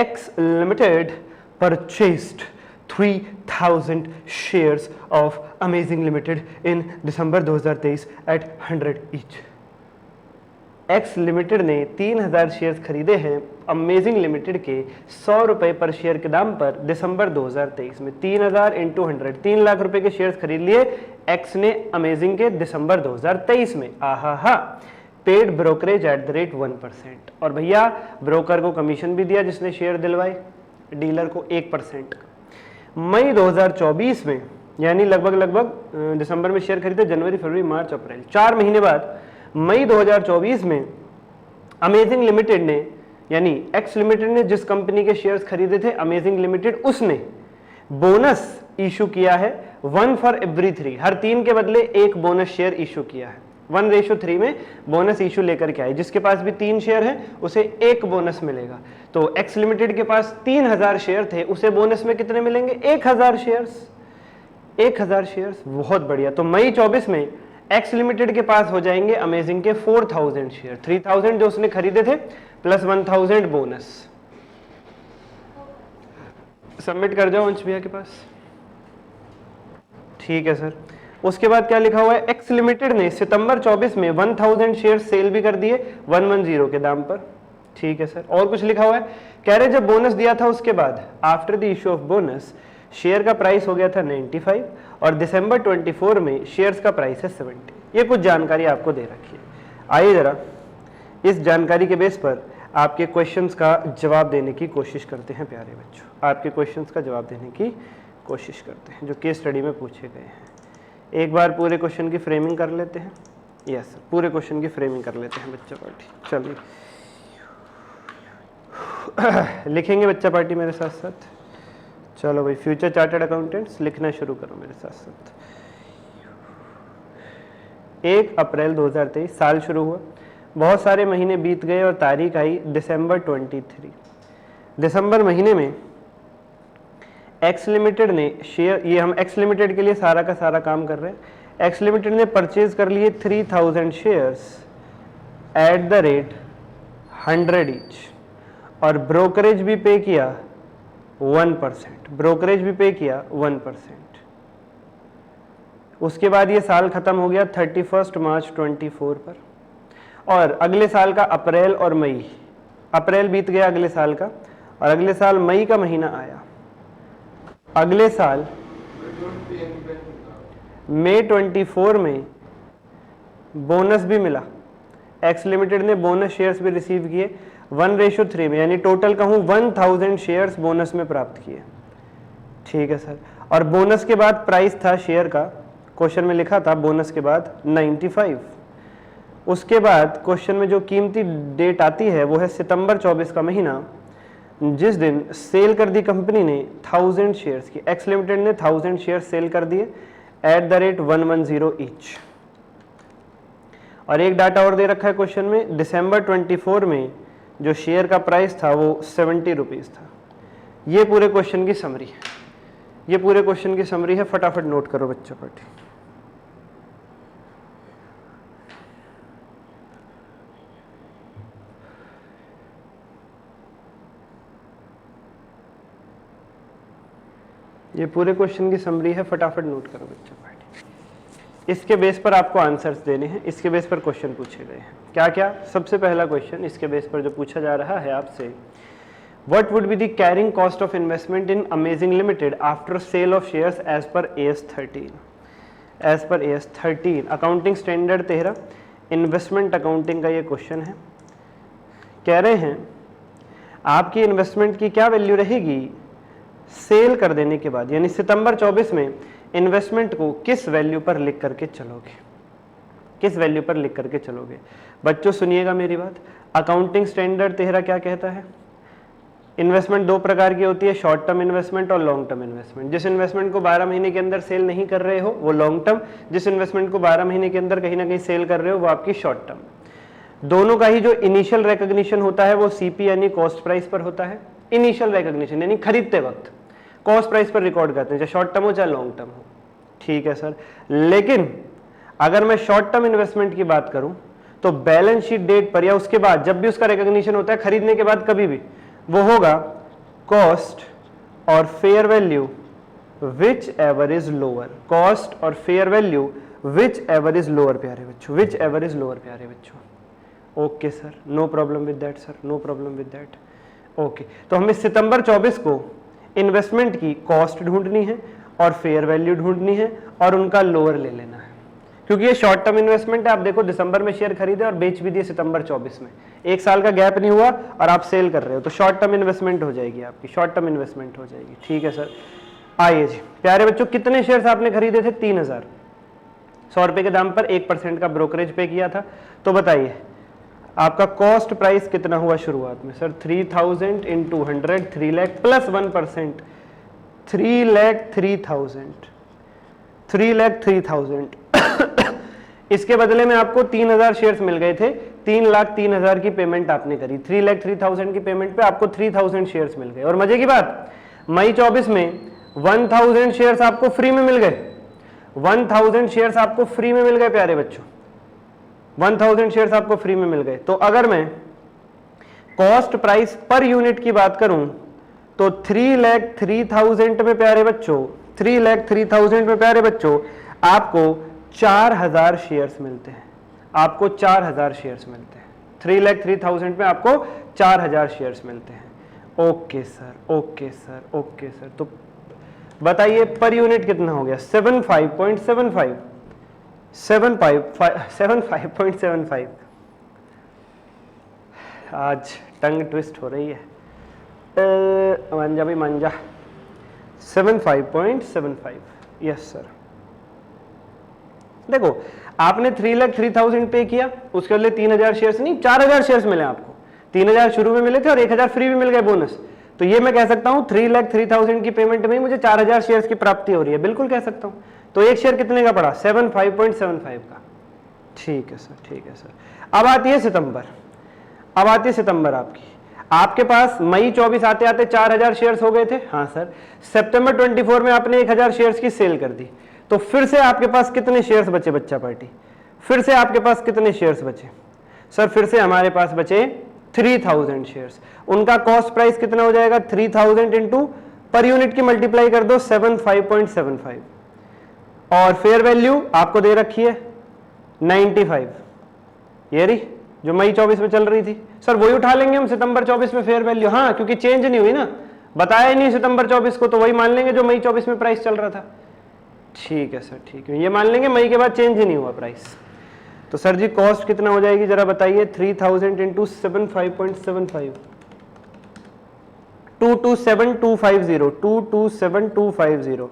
X Limited purchased 3,000 shares of Amazing Limited in December 2023 at 100 each. X limited ने 3,000 shares खरीदे हैं amazing limited के 100 रुपए पर शेयर के दाम पर दिसंबर 2023 में। 3,000 इंटू 100, 3 लाख रुपए के शेयर्स खरीद लिए एक्स ने अमेजिंग के दिसंबर 2023 में। आहा, paid brokerage at the rate 1%। और भैया ब्रोकर को कमीशन भी दिया जिसने शेयर दिलवाए, डीलर को 1%। मई 2024 में, यानी लगभग दिसंबर में शेयर खरीदे, जनवरी फरवरी मार्च अप्रैल, 4 महीने बाद मई 2024 में अमेजिंग लिमिटेड ने, यानी एक्स लिमिटेड ने जिस कंपनी के शेयर्स खरीदे थे अमेजिंग लिमिटेड, उसने बोनस इशू किया है 1 फॉर एवरी 3, हर 3 के बदले 1 बोनस शेयर इशू किया है। 1:3 में बोनस इशू लेकर के आए। जिसके पास भी 3 शेयर है उसे 1 बोनस मिलेगा। तो एक्स लिमिटेड के पास 3,000 शेयर थे, उसे बोनस में कितने मिलेंगे? 1,000 शेयर्स। 1,000 शेयर्स, बहुत बढ़िया। तो मई 24 में एक्स लिमिटेड के पास हो जाएंगे अमेजिंग के 4,000 शेयर, 3,000 जो उसने खरीदे थे प्लस 1,000 बोनस। सबमिट कर जाओ अंश भैया के पास। ठीक है सर। उसके बाद क्या लिखा हुआ है? एक्स लिमिटेड ने सितंबर 24 में 1,000 शेयर सेल भी कर दिए 110 के दाम पर। ठीक है सर। और कुछ लिखा हुआ है? कह रहे जब बोनस दिया था उसके बाद after the issue of bonus share का प्राइस हो गया था 95 और दिसंबर 24 में शेयर्स का प्राइस है 70। ये कुछ जानकारी आपको दे रखी है। आइए जरा इस जानकारी के बेस पर आपके क्वेश्चंस का जवाब देने की कोशिश करते हैं प्यारे बच्चों। आपके क्वेश्चंस का जवाब देने की कोशिश करते हैं जो केस स्टडी में पूछे गए हैं। एक बार पूरे क्वेश्चन की फ्रेमिंग कर लेते हैं। यस सर, पूरे क्वेश्चन की फ्रेमिंग कर लेते हैं बच्चा पार्टी। चलिए लिखेंगे बच्चा पार्टी मेरे साथ साथ। चलो भाई, फ्यूचर चार्टर्ड अकाउंटेंट्स लिखना शुरू करो मेरे साथ साथ। 1 अप्रैल 2023 साल शुरू हुआ, बहुत सारे महीने बीत गए और तारीख आई दिसंबर 23। दिसंबर महीने में एक्स लिमिटेड ने शेयर, ये हम एक्स लिमिटेड के लिए सारा का सारा काम कर रहे हैं। एक्स लिमिटेड ने परचेज कर लिए 3,000 shares at the rate 100 each और ब्रोकरेज भी पे किया 1%। ब्रोकरेज भी पे किया 1%। उसके बाद ये साल खत्म हो गया 31 मार्च 24 पर और अगले साल का अप्रैल और मई, अप्रैल बीत गया अगले साल का और अगले साल मई का महीना आया। अगले साल मई 24 में बोनस भी मिला। एक्स लिमिटेड ने बोनस शेयर्स भी रिसीव किए 1:3 में, यानी टोटल कहूं 1,000 शेयर्स बोनस में प्राप्त किए। ठीक है सर। और बोनस के बाद प्राइस था शेयर का, क्वेश्चन में लिखा था बोनस के बाद 95। उसके बाद क्वेश्चन में जो कीमती डेट आती है वो है सितंबर 24 का महीना, जिस दिन सेल कर दी कंपनी ने 1,000 शेयर्स की। एक्स लिमिटेड ने 1,000 शेयर्स सेल कर दिए एट द रेट 110 ईच। और एक डाटा और दे रखा है क्वेश्चन में, दिसंबर 24 में जो शेयर का प्राइस था वो 70 रुपीज़ था। ये पूरे क्वेश्चन की समरी है, ये पूरे क्वेश्चन की समरी है। फटाफट नोट करो बच्चों पार्टी। ये पूरे क्वेश्चन की समरी है, फटाफट नोट करो बच्चों पार्टी। इसके बेस पर आपको आंसर्स देने हैं, इसके बेस पर क्वेश्चन पूछे गए हैं। क्या क्या? सबसे पहला क्वेश्चन इसके बेस पर जो पूछा जा रहा है आपसे, what would be the carrying cost of investment in Amazing limited after sale of shares as per AS 13। As per AS 13 accounting standard 13 investment accounting का ये क्वेश्चन है। कह रहे हैं आपकी इन्वेस्टमेंट की क्या वैल्यू रहेगी सेल कर देने के बाद, यानी सितंबर 24 में इन्वेस्टमेंट को किस वैल्यू पर लिख करके चलोगे, किस वैल्यू पर लिख करके चलोगे। बच्चों सुनिएगा मेरी बात, अकाउंटिंग स्टैंडर्ड 13 क्या कहता है? इन्वेस्टमेंट 2 प्रकार की होती है, शॉर्ट टर्म इन्वेस्टमेंट और लॉन्ग टर्म इन्वेस्टमेंट। जिस इन्वेस्टमेंट को 12 महीने के अंदर सेल नहीं कर रहे हो वो लॉन्ग टर्म, जिस इन्वेस्टमेंट को 12 महीने के अंदर कहीं ना कहीं सेल कर रहे हो वो आपकी शॉर्ट टर्म। दोनों का ही जो इनिशियल रिकॉग्निशन होता है वो CP यानी कॉस्ट प्राइस पर होता है। इनिशियल रिकॉग्निशन यानी खरीदते वक्त कॉस्ट प्राइस पर रिकॉर्ड करते हैं, चाहे शॉर्ट टर्म हो चाहे लॉन्ग टर्म हो। ठीक है सर। लेकिन अगर मैं शॉर्ट टर्म इन्वेस्टमेंट की बात करूं तो बैलेंस शीट डेट पर या उसके बाद जब भी उसका रिकॉग्निशन होता है खरीदने के बाद कभी भी, वो होगा कॉस्ट और fair value whichever is lower, cost और fair value whichever is lower प्यारे बच्चों, विच एवर इज लोअर प्यारे बच्चों। Okay sir, no problem with that sir, no problem with that. Okay, तो हमें सितंबर 24 को इन्वेस्टमेंट की कॉस्ट ढूंढनी है और फेयर वैल्यू ढूंढनी है और उनका लोअर ले लेना है, क्योंकि ये शॉर्ट टर्म इन्वेस्टमेंट है। आप देखो दिसंबर में शेयर खरीदे और बेच भी दिए सितंबर 24 में, एक साल का गैप नहीं हुआ और आप सेल कर रहे हो, तो शॉर्ट टर्म इन्वेस्टमेंट हो जाएगी आपकी, शॉर्ट टर्म इन्वेस्टमेंट हो जाएगी। ठीक है सर, आइए जी प्यारे बच्चों, कितने शेयर्स आपने खरीदे थे? 3000, 100 रुपए के दाम पर 1% का ब्रोकरेज पे किया था। तो बताइए आपका कॉस्ट प्राइस कितना हुआ शुरुआत में? Sir 3000 into 100, 3 lakh plus 1%, 3,03,000। इसके बदले में आपको 3000 शेयर्स मिल गए थे, 3,03,000 की पेमेंट आपने करी, 3,03,000 की पेमेंट पे आपको 3000 शेयर्स मिल गए। और मजे की बात, मई 24 में 1000 शेयर्स आपको फ्री में मिल गए, 1000 शेयर्स आपको फ्री में मिल गए प्यारे बच्चों, 1000 शेयर्स आपको फ्री में मिल गए। तो अगर मैं कॉस्ट प्राइस पर यूनिट की बात करूं तो 3,03,000 में प्यारे बच्चों, 3,03,000 में प्यारे बच्चों आपको 4000 शेयर्स मिलते हैं, आपको 4000 शेयर्स मिलते हैं, 3,03,000 में आपको 4000 शेयर्स मिलते हैं। Okay sir, okay sir, okay sir. तो बताइए पर यूनिट कितना हो गया? 75.75, 75.75। आज टंग ट्विस्ट हो रही है, मांझा भी मांझा। 75.75, यस सर। देखो आपने 3,03,000 पे किया, उसके बदले 3000 शेयर्स नहीं 4000 शेयर्स मिले आपको। 3000 शुरू में मिले थे और 1000 फ्री भी मिल गए बोनस। तो ये मैं कह सकता हूं 3,03,000 की पेमेंट में ही मुझे 4000 शेयर्स की प्राप्ति हो रही है, बिल्कुल कह सकता हूं। तो एक शेयर कितने का पड़ा? 75.75 का। ठीक है सर, ठीक है सर। अब आती है सितंबर, अब आती है सितंबर आपकी। आपके पास मई 24 आते आते 4000 शेयर्स हो गए थे, हाँ सर। सितंबर 24 में आपने 1000 शेयर्स की सेल कर दी, तो फिर से आपके पास कितने शेयर्स बचे बच्चा पार्टी? फिर से आपके पास कितने शेयर्स बचे? सर फिर से हमारे पास बचे 3000 शेयर्स। उनका कॉस्ट प्राइस कितना हो जाएगा? 3000 इंटू पर यूनिट की मल्टीप्लाई कर दो 75.75, और फेयर वैल्यू आपको दे रखी है 95, ये रही जो मई 24 में चल रही थी। सर वही उठा लेंगे हम सितंबर 24 में फेयर वैल्यू, हाँ क्योंकि चेंज नहीं हुई ना, बताया ही नहीं सितंबर 24 को, तो वही मान लेंगे जो मई 24 में प्राइस चल रहा था। ठीक है सर, ठीक है, ये मान लेंगे मई के बाद चेंज ही नहीं हुआ प्राइस। तो सर जी कॉस्ट कितना हो जाएगी जरा बताइए? 3000 इंटू 75.75, 227250, 227250।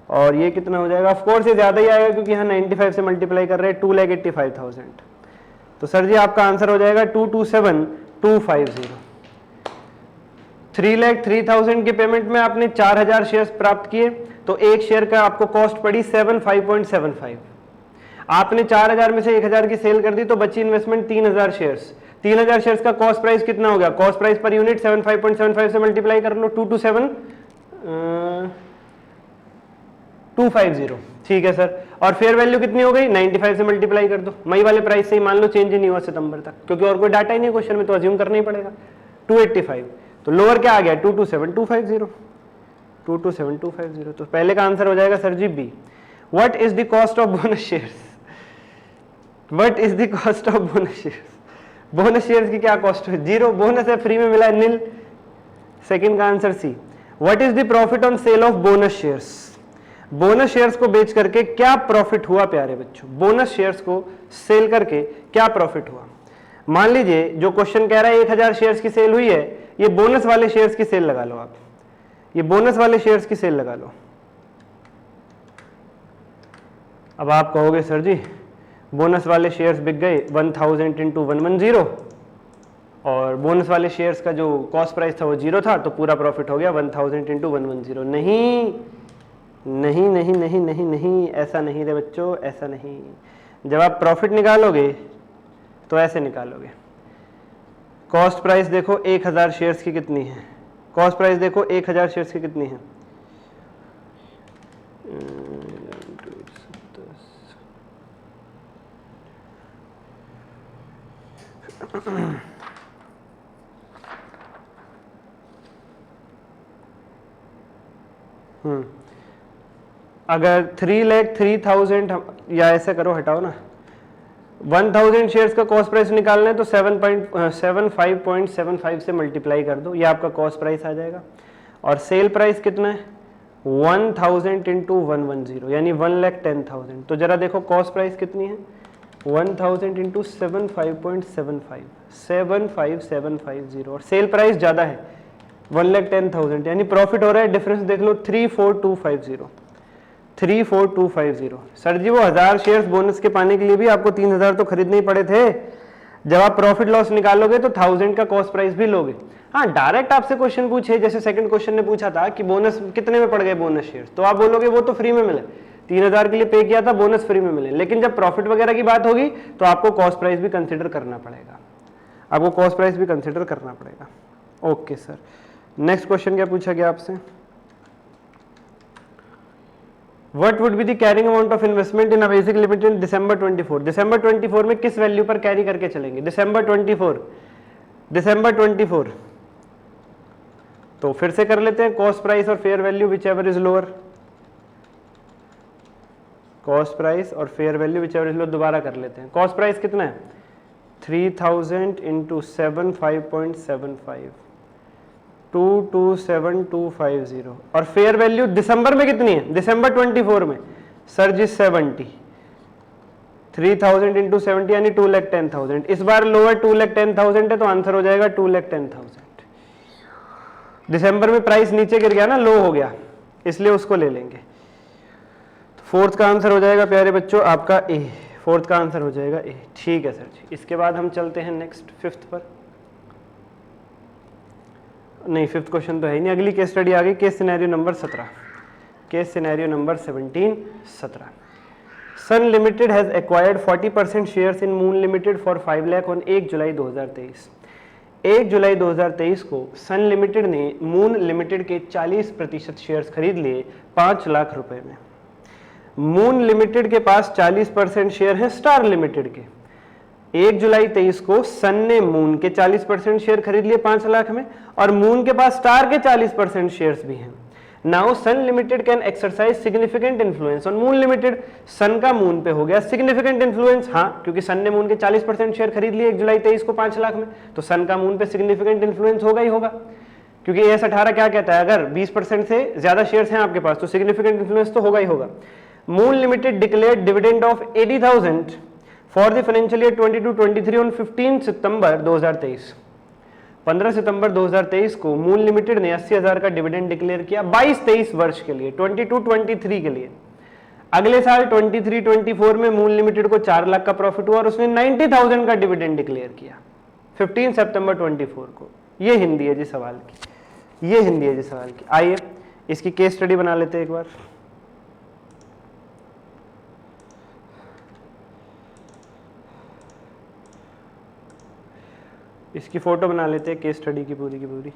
और ये कितना हो जाएगा? ऑफ कोर्स ये ज्यादा ही आएगा क्योंकि यहाँ 95 से मल्टीप्लाई कर रहे हैं, 2,85,000। तो सर जी आपका आंसर हो जाएगा 227250। 3,03,000 की पेमेंट में आपने 4000 शेयर्स प्राप्त किए, तो एक शेयर का आपको कॉस्ट पड़ी 75.75। आपने 4000 में से 1000 की सेल कर दी, तो बची इन्वेस्टमेंट 3000 शेयर्स। 3000 शेयर्स का कॉस्ट प्राइस कितना हो गया? कॉस्ट प्राइस पर यूनिट 75.75 से मल्टीप्लाई कर लो, 227,250। ठीक है सर। और फेयर वैल्यू कितनी हो गई? 95 से मल्टीप्लाई कर दो, मई वाले प्राइस से ही मान लो, चेंज ही नहीं हुआ सितंबर तक, क्योंकि और कोई डाटा ही नहीं क्वेश्चन में, तो अज्यूम करना ही पड़ेगा। 285, तो लोअर क्या आ गया? 227250, 227250। तो पहले का आंसर हो जाएगा sir ji B. What is the cost of bonus shares? What is the cost of bonus shares? Bonus shares की क्या कॉस्ट है? जीरो, बोनस है फ्री में मिला है, नील। सेकंड का answer C. What is the profit on sale of bonus shares? Bonus shares को बेच करके क्या प्रॉफिट हुआ प्यारे बच्चों? बोनस शेयर्स को सेल करके क्या प्रॉफिट हुआ? मान लीजिए जो क्वेश्चन कह रहा है 1000 शेयर्स की सेल हुई है, ये बोनस वाले शेयर्स की सेल लगा लो आप, ये बोनस वाले शेयर्स की सेल लगा लो। अब आप कहोगे सर जी बोनस वाले शेयर्स बिक गए 1000 इंटू 110, और बोनस वाले शेयर्स का जो कॉस्ट प्राइस था वो 0 था, तो पूरा प्रॉफिट हो गया 1000 इंटू 110। नहीं नहीं नहीं नहीं नहीं नहीं, ऐसा नहीं रे बच्चों, ऐसा नहीं। जब आप प्रॉफिट निकालोगे तो ऐसे निकालोगे। कॉस्ट प्राइस देखो 1000 शेयर्स की कितनी है? कॉस्ट प्राइस देखो 1000 शेयर्स की कितनी है? अगर 3,03,000 या ऐसे करो, हटाओ ना, 1000 शेयर्स का कॉस्ट प्राइस निकालना है तो 7.75 से मल्टीप्लाई कर दो, ये आपका कॉस्ट प्राइस आ जाएगा। और सेल प्राइस कितना है 1000 इंटू 110 यानी 1,10,000। तो जरा देखो कॉस्ट प्राइस कितनी है 1000 इंटू 75750 और सेल प्राइस ज़्यादा है 1,10,000 यानी प्रॉफिट हो रहा है, डिफरेंस देख लो 34250। सर जी वो 1000 शेयर्स बोनस के पाने के लिए भी आपको 3000 तो खरीदने ही पड़े थे। जब आप प्रॉफिट लॉस निकालोगे तो 1000 का कॉस्ट प्राइस भी लोगे। हाँ, डायरेक्ट आपसे क्वेश्चन पूछे, जैसे सेकंड क्वेश्चन ने पूछा था कि बोनस कितने में पड़ गए बोनस शेयर्स, तो आप बोलोगे वो तो फ्री में मिले, 3000 के लिए पे किया था, बोनस फ्री में मिले। लेकिन जब प्रॉफिट वगैरह की बात होगी तो आपको कॉस्ट प्राइस भी कंसिडर करना पड़ेगा, आपको कॉस्ट प्राइस भी कंसिडर करना पड़ेगा। ओके सर, नेक्स्ट क्वेश्चन क्या पूछा गया आपसे, What would be the carrying amount of investment in Amazing Limited in December 24? December 24 में किस वैल्यू पर कैरी करके चलेंगे? December 24 तो फिर से कर लेते हैं कॉस्ट प्राइस और fair value whichever is lower, cost price और fair value whichever is lower दोबारा कर लेते हैं। कॉस्ट प्राइस कितना है 3000 इंटू 75.75 227250 और फेयर वैल्यू दिसंबर में कितनी है दिसंबर 24 में सर जी 70, 3000 इंटू 70 यानी 2,10,000। इस बार लोअर 2,10,000 है तो आंसर हो जाएगा 2,10,000। दिसंबर में प्राइस नीचे गिर गया ना, लो हो गया, इसलिए उसको ले लेंगे। तो फोर्थ का आंसर हो जाएगा प्यारे बच्चों आपका ए, फोर्थ का आंसर हो जाएगा ए। ठीक है सर जी, इसके बाद हम चलते हैं नेक्स्ट फिफ्थ पर। नहीं, फिफ्थ क्वेश्चन तो है ही नहीं, अगली केस स्टडी आ गई, case scenario number 17, case scenario number 17। Sun limited has acquired 40% shares in Moon limited for 5 lakh on 1 जुलाई 2023। 1 जुलाई 2023 को सन लिमिटेड ने मून लिमिटेड के 40% शेयर्स खरीद लिए 5 लाख रुपए में। मून लिमिटेड के पास 40% शेयर हैं स्टार लिमिटेड के। 1 जुलाई 23 को सन ने मून के 40% शेयर खरीद लिए 5 लाख में और मून के पास स्टार के 40% शेयर्स भी हैं। Now Sun Limited can exercise significant influence on Moon Limited. Sun का मून पे हो गया सिग्निफिकेंट इन्फ्लुएंस, हाँ, क्योंकि सन ने मून के 40% शेयर खरीद लिए 1 जुलाई 23 को 5 लाख में, तो सन का मून पे सिग्निफिकेंट इन्फ्लुएंस होगा ही होगा, क्योंकि एस 18 क्या कहता है, अगर 20% से ज्यादा शेयर्स हैं आपके पास तो सिग्निफिकेंट इन्फ्लुएंस तो होगा ही होगा। Moon limited declared dividend of 80,000 for the financial year 22-23 on 15 सितंबर 2023। 15 सितंबर 2023 को मून लिमिटेड ने 80,000 का डिविडेंड डिक्लेयर किया 22-23 वर्ष के लिए, 22-23 के लिए। अगले साल 23-24 में मून लिमिटेड को 4 लाख का प्रॉफिट हुआ और उसने 90,000 का डिविडेंड डिक्लेयर किया 15 सितंबर 24 को। ये हिंदी है जी सवाल की, ये हिंदी है जी सवाल की। आइए इसकी केस स्टडी बना लेते हैं एक बार। इसकी फोटो बना लेते हैं केस स्टडी की पूरी।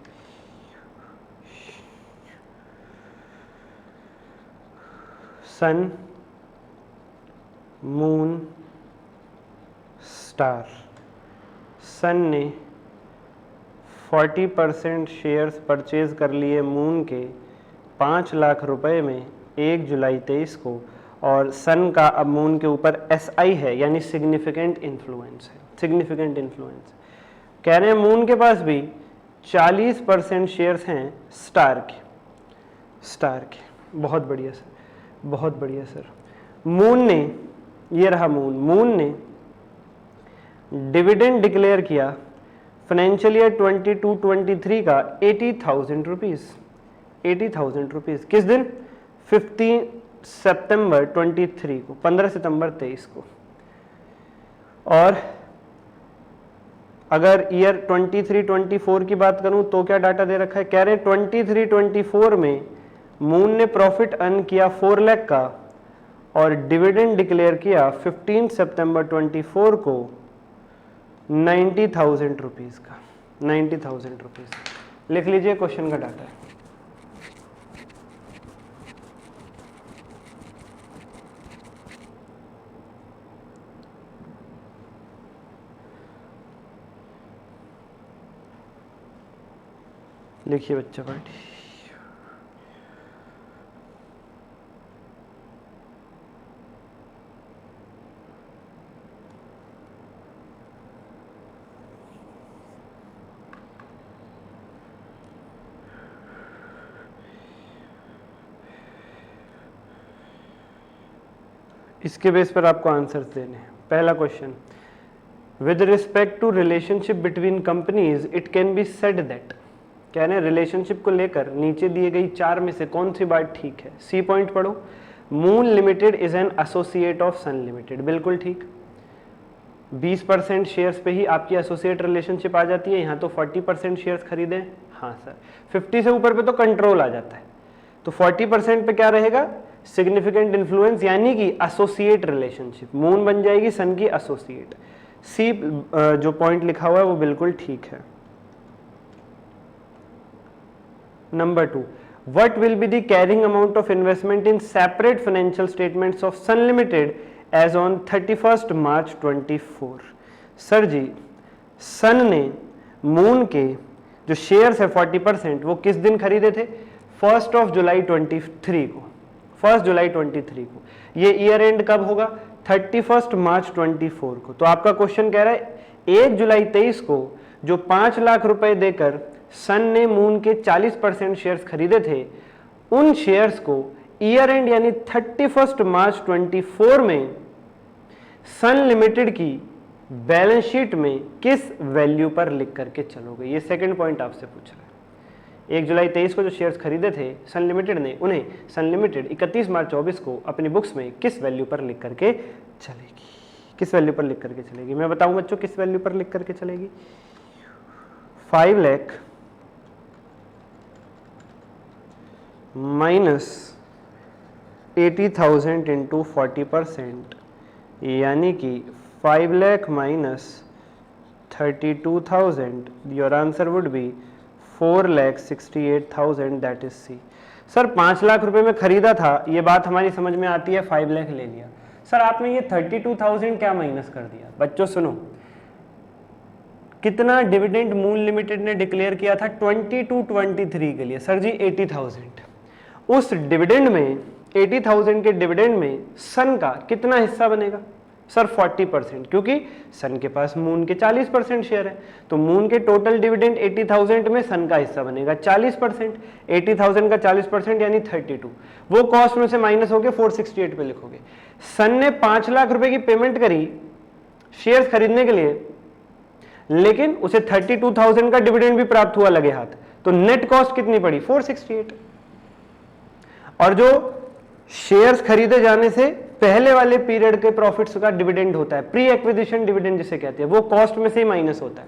सन, मून, स्टार। सन ने 40% शेयर्स परचेज कर लिए मून के 5 लाख रुपए में 1 जुलाई 23 को, और सन का अब मून के ऊपर SI है यानी सिग्निफिकेंट इन्फ्लुएंस है, सिग्निफिकेंट इन्फ्लुएंस। कह रहे हैं मून के पास भी 40% शेयर्स हैं स्टार के, स्टार के। बहुत बढ़िया सर, बहुत बढ़िया सर। मून ने, ये रहा मून, मून ने डिविडेंड डिक्लेयर किया फाइनेंशियल ईयर 22-23 का 80,000 रुपीज, 80,000 रुपीज। किस दिन 15 सितंबर 23 को, 15 सितंबर 23 को। और अगर ईयर 23-24 की बात करूं तो क्या डाटा दे रखा है, कह रहे हैं 23-24 में मून ने प्रॉफिट अर्न किया 4 लाख का और डिविडेंड डिक्लेयर किया 15 सितंबर 24 को 90,000 रुपीज का, 90,000 रुपीज। लिख लीजिए क्वेश्चन का डाटा है। लिखिए बच्चा पार्टी। इसके बेस पर आपको आंसर्स देने हैं। पहला question, with respect to relationship between companies it can be said that, क्या है रिलेशनशिप को लेकर नीचे दिए गई 4 में से कौन सी बात ठीक है? सी पॉइंट पढ़ो, Moon limited is an associate of Sun limited, बिल्कुल ठीक। 20% शेयर्स पे ही आपकी एसोसिएट रिलेशनशिप आ जाती है, यहाँ तो 40% शेयर्स खरीदे, हाँ सर। 50 से ऊपर पे तो कंट्रोल आ जाता है, तो 40% पे क्या रहेगा? सिग्निफिकेंट इन्फ्लुएंस, यानी कि एसोसिएट रिलेशनशिप, मून बन जाएगी सन की एसोसिएट। सी जो पॉइंट लिखा हुआ है वो बिल्कुल ठीक है। Number 2, what will be the carrying amount of investment in separate financial statements of Sun Limited as on 31st March 24? Sir जी, सन ने मून के जो शेयर्स है 40% वो किस दिन खरीदे थे? 1 जुलाई 23 को, 1 जुलाई 23 को। ये ईयर एंड कब होगा? 31 मार्च 24 को। तो आपका क्वेश्चन कह रहा है 1 जुलाई 23 को जो 5 लाख रुपए देकर सन ने मून के 40% शेयर्स खरीदे थे, उन शेयर्स को ईयर एंड यानी 31 मार्च 24 में सन लिमिटेड की बैलेंस शीट में किस वैल्यू पर लिख करके चलोगे? ये सेकंड पॉइंट आपसे पूछ रहा है। 1 जुलाई 23 को जो शेयर्स खरीदे थे सन लिमिटेड ने, उन्हें सन लिमिटेड 31 मार्च 24 को अपनी बुक्स में किस वैल्यू पर लिख करके चलेगी? किस वैल्यू पर लिख करके चलेगी? मैं बताऊं बच्चों किस वैल्यू पर लिख करके चलेगी। 5 लाख माइनस 80,000 इंटू 40%, यानी कि 5 lakh minus 32,000, your answer would be 4,68,000, that is C. Sir 5 lakh रुपए में खरीदा था, ये बात हमारी समझ में आती है, 5 लाख ले लिया। सर आपने ये 32,000 क्या माइनस कर दिया? बच्चों सुनो, कितना डिविडेंड मून लिमिटेड ने डिक्लेयर किया था 22-23 के लिए? सर जी 80,000। उस डिविडेंड में 80,000 के डिविडेंड में सन का कितना हिस्सा बनेगा? सर 40%, क्योंकि सन के पास मून के 40% शेयर है, तो मून के टोटल डिविडेंड 80,000 में सन का हिस्सा बनेगा 40%। 80,000 का 40% यानी 32, वो कॉस्ट में से माइनस होके 468 पे लिखोगे। सन ने 5 लाख रुपए की पेमेंट करी शेयर्स खरीदने के लिए, लेकिन उसे 32,000 का डिविडेंड भी प्राप्त हुआ लगे हाथ, तो नेट कॉस्ट कितनी पड़ी? 468। और जो शेयर्स खरीदे जाने से पहले वाले पीरियड के प्रॉफिट्स का डिविडेंड होता है, प्री एक्विजिशन डिविडेंड जिसे कहते हैं, वो कॉस्ट में से ही माइनस होता है।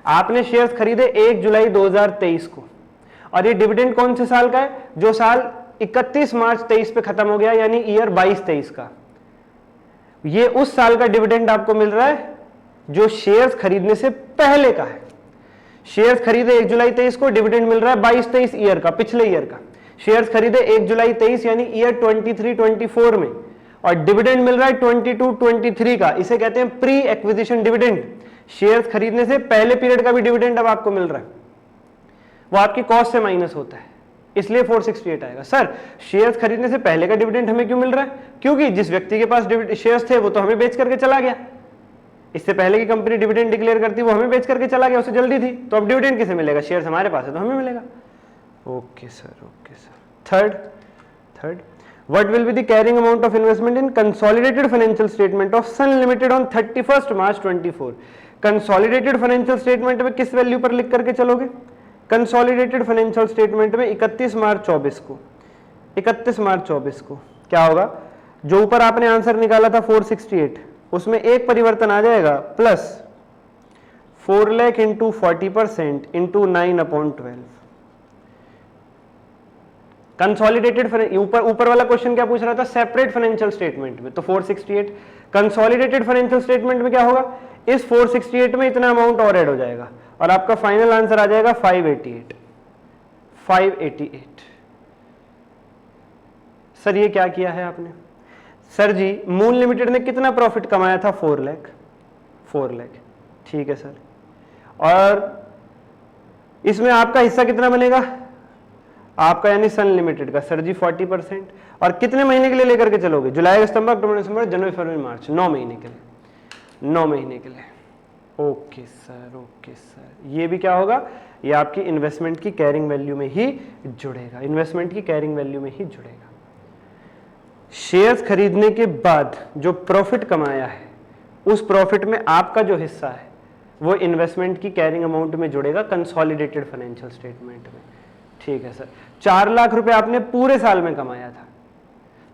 आपने शेयर्स खरीदे 1 जुलाई 2023 को, और ये डिविडेंड कौन से साल का है? जो साल 31 मार्च 23 पे खत्म हो गया, यानी ईयर 22-23 का। ये उस साल का डिविडेंड आपको मिल रहा है जो शेयर्स खरीदने से पहले का है। शेयर्स खरीदे 1 जुलाई 23 को, डिविडेंड मिल रहा है 22-23 ईयर का, पिछले ईयर का। शेयर्स खरीदे 1 जुलाई 23 यानी ईयर 23-24 में, और डिविडेंड मिल रहा है 22-23 का, इसे कहते हैं प्री एक्विजिशन डिविडेंड। शेयर्स खरीदने से पहले पीरियड का भी डिविडेंड अब आपको मिल रहा है, वो आपकी कॉस्ट से माइनस होता है, इसलिए 468 आएगा। सर शेयर्स खरीदने से पहले का डिविडेंड हमें क्यों मिल रहा है? क्योंकि जिस व्यक्ति के पास शेयर्स थे वो तो हमें बेच करके चला गया। इससे पहले की कंपनी डिविडेंड डिक्लेयर करती, वो हमें बेच करके चला गया, उसे जल्दी थी, तो अब डिविडेंड किसे मिलेगा? शेयर्स हमारे पास है तो हमें मिलेगा। Okay sir, okay sir. Third, what will be the carrying amount of investment in consolidated financial statement of Sun Limited on 31st March 24? Consolidated financial statement में किस वैल्यू पर लिख करके चलोगे? कंसोलिडेटेड फाइनेंशियल स्टेटमेंट में 31 मार्च 24 को, 31 मार्च 24 को क्या होगा? जो ऊपर आपने आंसर निकाला था 468, उसमें एक परिवर्तन आ जाएगा, plus 4 lakh into 40% into 9/12। Consolidated, ऊपर वाला क्वेश्चन क्या पूछ रहा था? सेपरेट फाइनेंशियल स्टेटमेंट में, तो 468। कंसोलिडेटेड फाइनेंशियल स्टेटमेंट में क्या होगा? इस 468 में इतना अमाउंट और ऐड हो जाएगा, और आपका फाइनल आंसर आ जाएगा 588। 588। सर ये क्या किया है आपने? सर जी मून लिमिटेड ने कितना प्रॉफिट कमाया था? 4 लाख। 4 लाख, ठीक है सर। और इसमें आपका हिस्सा कितना बनेगा? आपका यानी सन लिमिटेड का सर जी 40%। और कितने महीने के लिए लेकर के चलोगे? जुलाई, सितंबर, अक्टूबर, नवंबर, जनवरी, फरवरी, मार्च, 9 महीने के लिए। 9 महीने के लिए। Okay sir, okay sir. ये भी क्या होगा? ये आपकी इन्वेस्टमेंट की कैरिंग वैल्यू में ही जुड़ेगा, इन्वेस्टमेंट की कैरिंग वैल्यू में ही जुड़ेगा। शेयर्स खरीदने के बाद जो प्रॉफिट कमाया है उस प्रॉफिट में आपका जो हिस्सा है वो इन्वेस्टमेंट की कैरिंग अमाउंट में जुड़ेगा कंसोलिडेटेड फाइनेंशियल स्टेटमेंट में। ठीक है सर, 4 लाख रुपए आपने पूरे साल में कमाया था,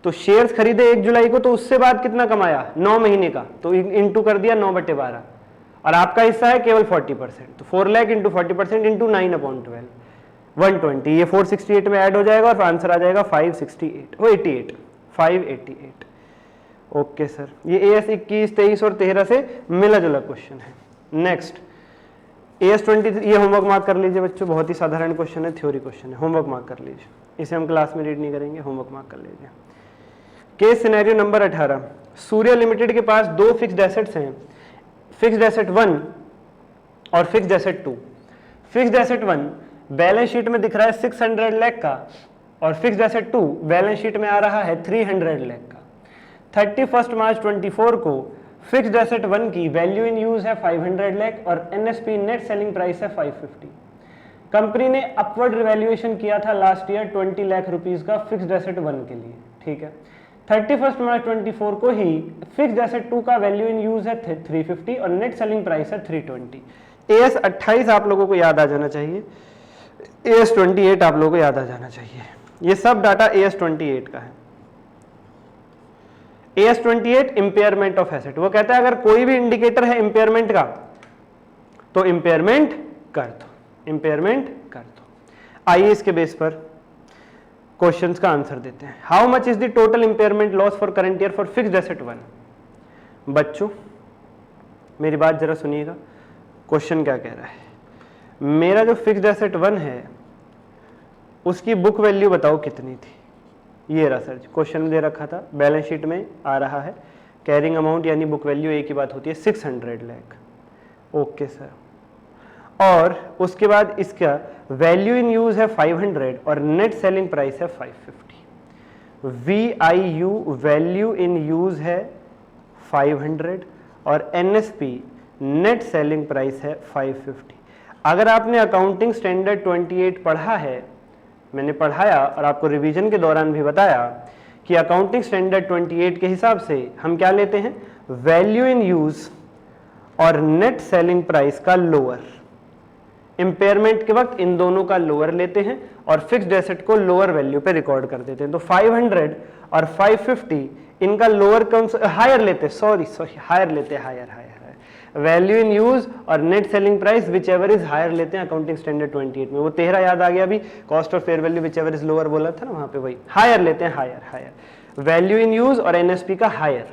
तो शेयर्स खरीदे 1 जुलाई को, तो उससे बाद कितना कमाया 9 महीने का, तो इंटू कर दिया 9/12 और आपका हिस्सा है केवल 40%, तो 4 लाख इंटू 40% इंटू 9/12 120, ये 468 में ऐड हो जाएगा और आंसर आ जाएगा 588। ओके सर, ये AS 21, 23 और 13 से मिला जुला क्वेश्चन है। नेक्स्ट AS 23, ये होमवर्क मार्क कर लीजिए बच्चों, बहुत ही साधारण क्वेश्चन है, थ्योरी क्वेश्चन है, होमवर्क मार्क कर लीजिए, इसे हम क्लास में रीड नहीं करेंगे, होमवर्क मार्क कर लीजिए। केस सिनेरियो नंबर 18, सूर्य लिमिटेड के पास 2 फिक्स्ड एसेट्स हैं, फिक्स्ड एसेट 1 और fixed asset 2। Fixed asset 1 balance sheet में दिख रहा है 600 लाख का और फिक्स्ड एसेट 2 बैलेंस शीट में आ रहा है 300 लाख का। 31 मार्च 24 को फिक्स्ड एसेट 1 की वैल्यू इन यूज है 500 लाख और NSP नेट सेलिंग प्राइस है 550। कंपनी ने अपवर्ड रिवैल्यूएशन किया था लास्ट ईयर 20 लाख रुपीस का फिक्स्ड एसेट 1 के लिए। ठीक है, 31 मार्च 24 को ही फिक्स्ड एसेट 2 का वैल्यू इन यूज है 350 और नेट सेलिंग प्राइस है 320। AS 28 आप लोगों को याद आ जाना चाहिए, AS 28 आप लोगों को याद आ जाना चाहिए, ये सब डाटा AS 28 का है। AS 28 इंपेयरमेंट ऑफ एसेट, वो कहता है अगर कोई भी इंडिकेटर है इंपेयरमेंट का तो इंपेयरमेंट कर दो, इंपेयरमेंट कर दो। आइए इसके बेस पर क्वेश्चंस का आंसर देते हैं। How much is the total impairment loss for current year for fixed asset 1? बच्चों मेरी बात जरा सुनिएगा, क्वेश्चन क्या कह रहा है। मेरा जो फिक्स्ड एसेट 1 है उसकी बुक वैल्यू बताओ कितनी थी। ये रहा सर, क्वेश्चन में दे रखा था, बैलेंस शीट में आ रहा है, कैरिंग अमाउंट यानी बुक वैल्यू एक ही बात होती है 600 लाख। ओके सर, और उसके बाद इसका वैल्यू इन यूज है 500 और नेट सेलिंग प्राइस है 550। VIU वैल्यू इन यूज है 500 और NSP नेट सेलिंग प्राइस है 550। अगर आपने अकाउंटिंग स्टैंडर्ड 28 पढ़ा है, मैंने पढ़ाया और आपको रिवीजन के दौरान भी बताया कि अकाउंटिंग स्टैंडर्ड 28 के हिसाब से हम क्या लेते हैं, वैल्यू इन यूज और नेट सेलिंग प्राइस का लोअर, इंपेयरमेंट के वक्त इन दोनों का लोअर लेते हैं और फिक्स्ड एसेट को लोअर वैल्यू पे रिकॉर्ड कर देते हैं। तो 500 और 550 इनका लोअर कौन सा, हायर लेते, सॉरी हायर लेते, हायर वैल्यू इन यूज और net selling price whichever is higher लेते हैं अकाउंटिंग स्टैंडर्ड 28 में। वो 13 याद आ गया अभी, कॉस्ट और fair value whichever is lower बोला था ना, वहां पे वही हायर लेते हैं, हायर वैल्यू इन यूज और NSP का हायर